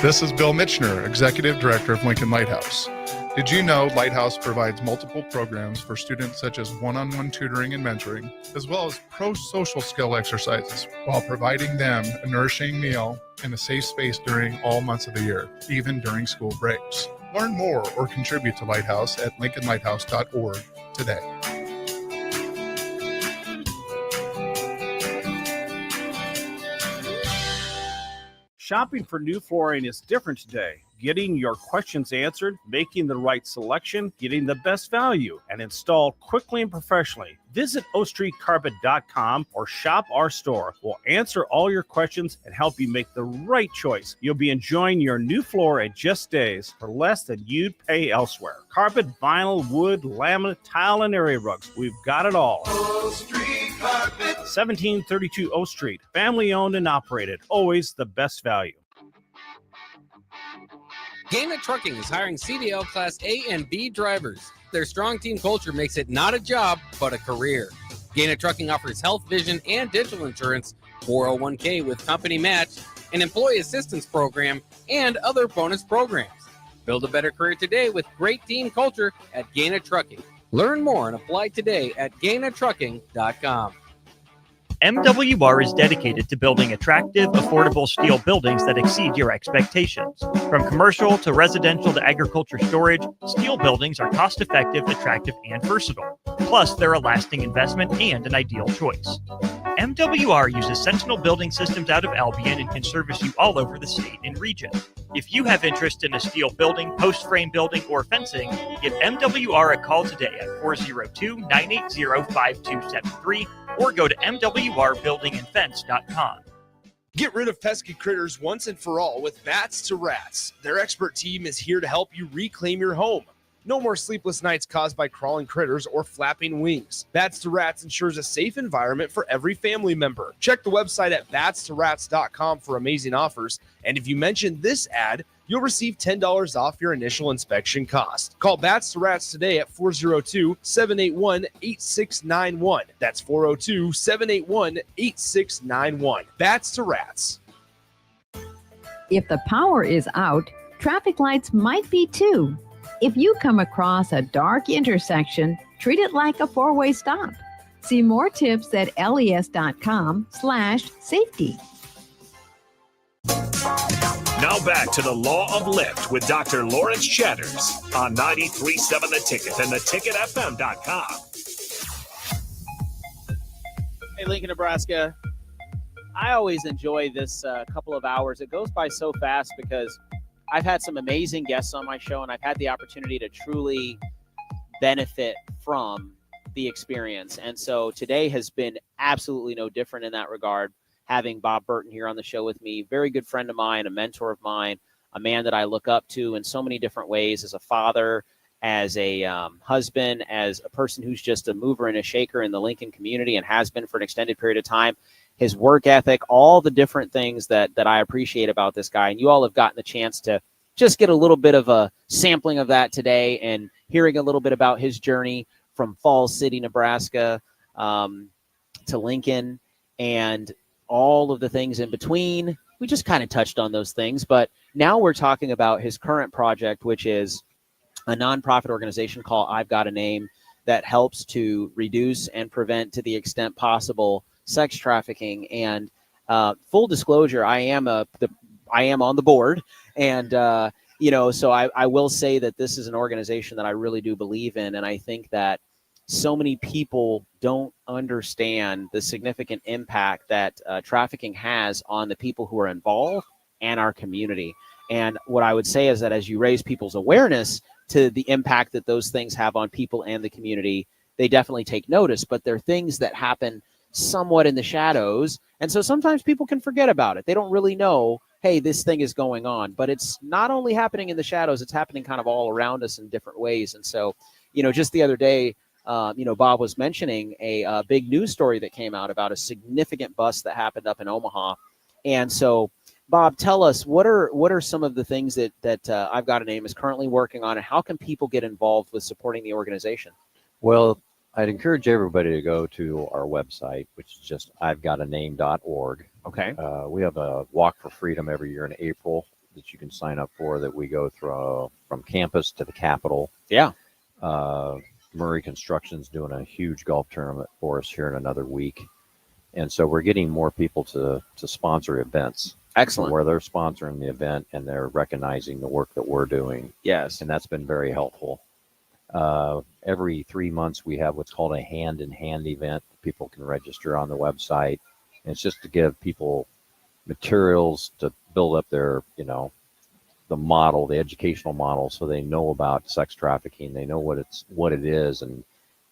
This is Bill Mitchner, Executive Director of Lincoln Lighthouse. Did you know Lighthouse provides multiple programs for students such as one-on-one tutoring and mentoring, as well as pro-social skill exercises, while providing them a nourishing meal and a safe space during all months of the year, even during school breaks? Learn more or contribute to Lighthouse at lincolnlighthouse.org today. Shopping for new flooring is different today. Getting your questions answered, making the right selection, getting the best value, and installed quickly and professionally. Visit ostreetcarpet.com or shop our store. We'll answer all your questions and help you make the right choice. You'll be enjoying your new floor in just days for less than you'd pay elsewhere. Carpet, vinyl, wood, laminate, tile, and area rugs. We've got it all. O Street Carpet. 1732 O Street. Family owned and operated. Always the best value. Gaina Trucking is hiring CDL Class A and B drivers. Their strong team culture makes it not a job, but a career. Gaina Trucking offers health, vision, and dental insurance, 401k with company match, an employee assistance program, and other bonus programs. Build a better career today with great team culture at Gaina Trucking. Learn more and apply today at GainaTrucking.com. MWR is dedicated to building attractive, affordable steel buildings that exceed your expectations. From commercial to residential to agriculture storage, steel buildings are cost-effective, attractive, and versatile. Plus, they're a lasting investment and an ideal choice. MWR uses Sentinel Building Systems out of Albion and can service you all over the state and region. If you have interest in a steel building, post-frame building, or fencing, give MWR a call today at 402-980-5273 or go to mwrbuildingandfence.com. Get rid of pesky critters once and for all with Bats to Rats. Their expert team is here to help you reclaim your home. No more sleepless nights caused by crawling critters or flapping wings. Bats to Rats ensures a safe environment for every family member. Check the website at batstoRats.com for amazing offers. And if you mention this ad, you'll receive $10 off your initial inspection cost. Call Bats to Rats today at 402-781-8691. That's 402-781-8691. Bats to Rats. If the power is out, traffic lights might be too. If you come across a dark intersection, treat it like a four-way stop. See more tips at les.com/safety. Now back to the Law of Lift with Dr. Lawrence Chatters on 93.7 The Ticket and theticketfm.com. Hey, Lincoln, Nebraska. I always enjoy this couple of hours. It goes by so fast because I've had some amazing guests on my show, and I've had the opportunity to truly benefit from the experience. And so today has been absolutely no different in that regard, having Bob Burton here on the show with me. Very good friend of mine, a mentor of mine, a man that I look up to in so many different ways, as a father, as a husband, as a person who's just a mover and a shaker in the Lincoln community and has been for an extended period of time. His work ethic, all the different things that I appreciate about this guy. And you all have gotten the chance to just get a little bit of a sampling of that today and hearing a little bit about his journey from Falls City, Nebraska, to Lincoln, and all of the things in between. We just kind of touched on those things, but now we're talking about his current project, which is a nonprofit organization called I've Got a Name that helps to reduce and prevent, to the extent possible, sex trafficking. And full disclosure, I am on the board, and so I will say that this is an organization that I really do believe in, and I think that so many people don't understand the significant impact that trafficking has on the people who are involved and our community. And what I would say is that as you raise people's awareness to the impact that those things have on people and the community, they definitely take notice. But they're things that happen somewhat in the shadows, and so sometimes people can forget about it. They don't really know, hey, this thing is going on, but it's not only happening in the shadows, it's happening kind of all around us in different ways. And so, just the other day, Bob was mentioning a big news story that came out about a significant bust that happened up in Omaha. And so, Bob, tell us, what are some of the things that I've Got a Name is currently working on, and how can people get involved with supporting the organization? Well, I'd encourage everybody to go to our website, which is just I'veGotAName.org. Okay. We have a Walk for Freedom every year in April that you can sign up for, that we go through from campus to the Capitol. Yeah. Murray Construction's doing a huge golf tournament for us here in another week. And so we're getting more people to sponsor events. Excellent. Where they're sponsoring the event and they're recognizing the work that we're doing. Yes. And that's been very helpful. Every 3 months we have what's called a hand-in-hand event. People can register on the website. And it's just to give people materials to build up their, the model, the educational model, so they know about sex trafficking. They know what it is, and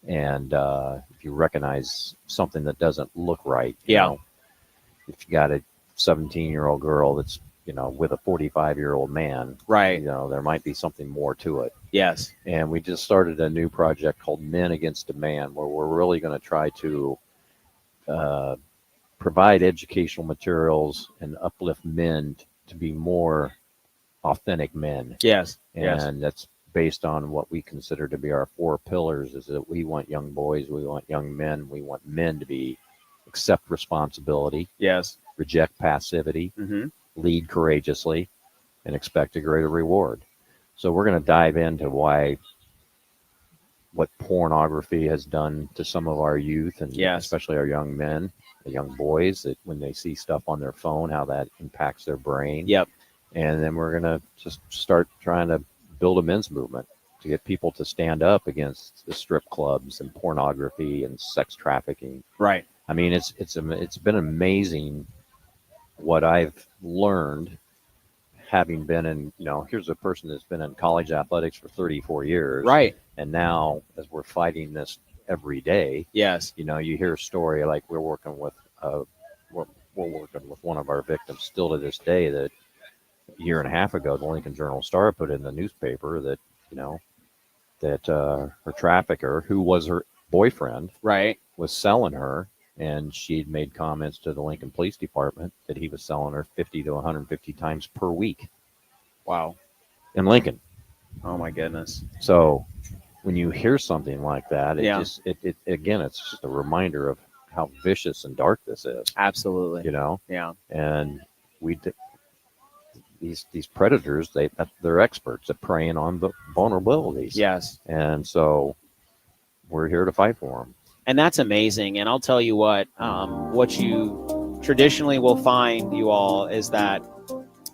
if you recognize something that doesn't look right, you know, if you got a 17-year-old girl that's with a 45-year-old man, right? There might be something more to it. Yes. And we just started a new project called Men Against Demand, where we're really going to try to provide educational materials and uplift men to be more authentic men. Yes. And that's based on what we consider to be our 4 pillars, is that we want young boys, we want young men, we want men to accept responsibility. Yes. Reject passivity, lead courageously, and expect a greater reward. So we're going to dive into what pornography has done to some of our youth, and especially our young men, the young boys, that when they see stuff on their phone, how that impacts their brain. Yep. And then we're going to just start trying to build a men's movement to get people to stand up against the strip clubs and pornography and sex trafficking. Right. I mean, it's been amazing what I've learned, having been in, here's a person that's been in college athletics for 34 years. Right. And now, as we're fighting this every day, yes, you hear a story like we're working with we're working with one of our victims still to this day that a year and a half ago, the Lincoln Journal-Star put in the newspaper that, that her trafficker, who was her boyfriend, right, was selling her, and she'd made comments to the Lincoln Police Department that he was selling her 50 to 150 times per week. Wow. In Lincoln. Oh my goodness. So when you hear something like that, Yeah. Again, it's just a reminder of how vicious and dark this is. Absolutely. Yeah. And these predators, they're experts at preying on the vulnerabilities. Yes. And so we're here to fight for them. And that's amazing. And I'll tell you what you traditionally will find, you all, is that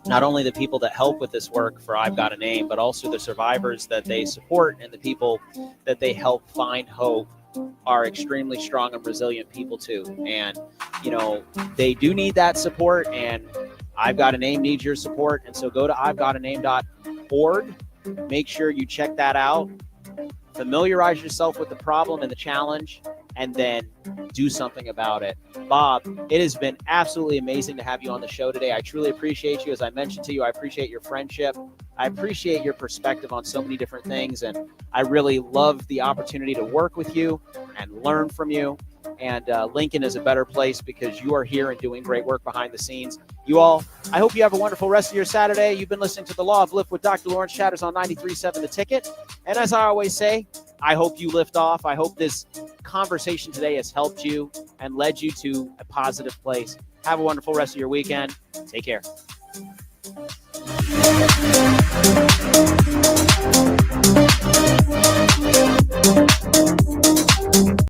not only the people that help with this work for I've Got a Name, but also the survivors that they support and the people that they help find hope are extremely strong and resilient people too. And, they do need that support, and I've Got a Name needs your support. And so go to I'veGotAName.org. Make sure you check that out. Familiarize yourself with the problem and the challenge, and then do something about it. Bob, it has been absolutely amazing to have you on the show today. I truly appreciate you. As I mentioned to you, I appreciate your friendship. I appreciate your perspective on so many different things, and I really love the opportunity to work with you and learn from you. And Lincoln is a better place because you are here and doing great work behind the scenes. You all, I hope you have a wonderful rest of your Saturday. You've been listening to The Law of Lift with Dr. Lawrence Chatters on 93.7 The Ticket. And as I always say, I hope you lift off. I hope this conversation today has helped you and led you to a positive place. Have a wonderful rest of your weekend. Take care.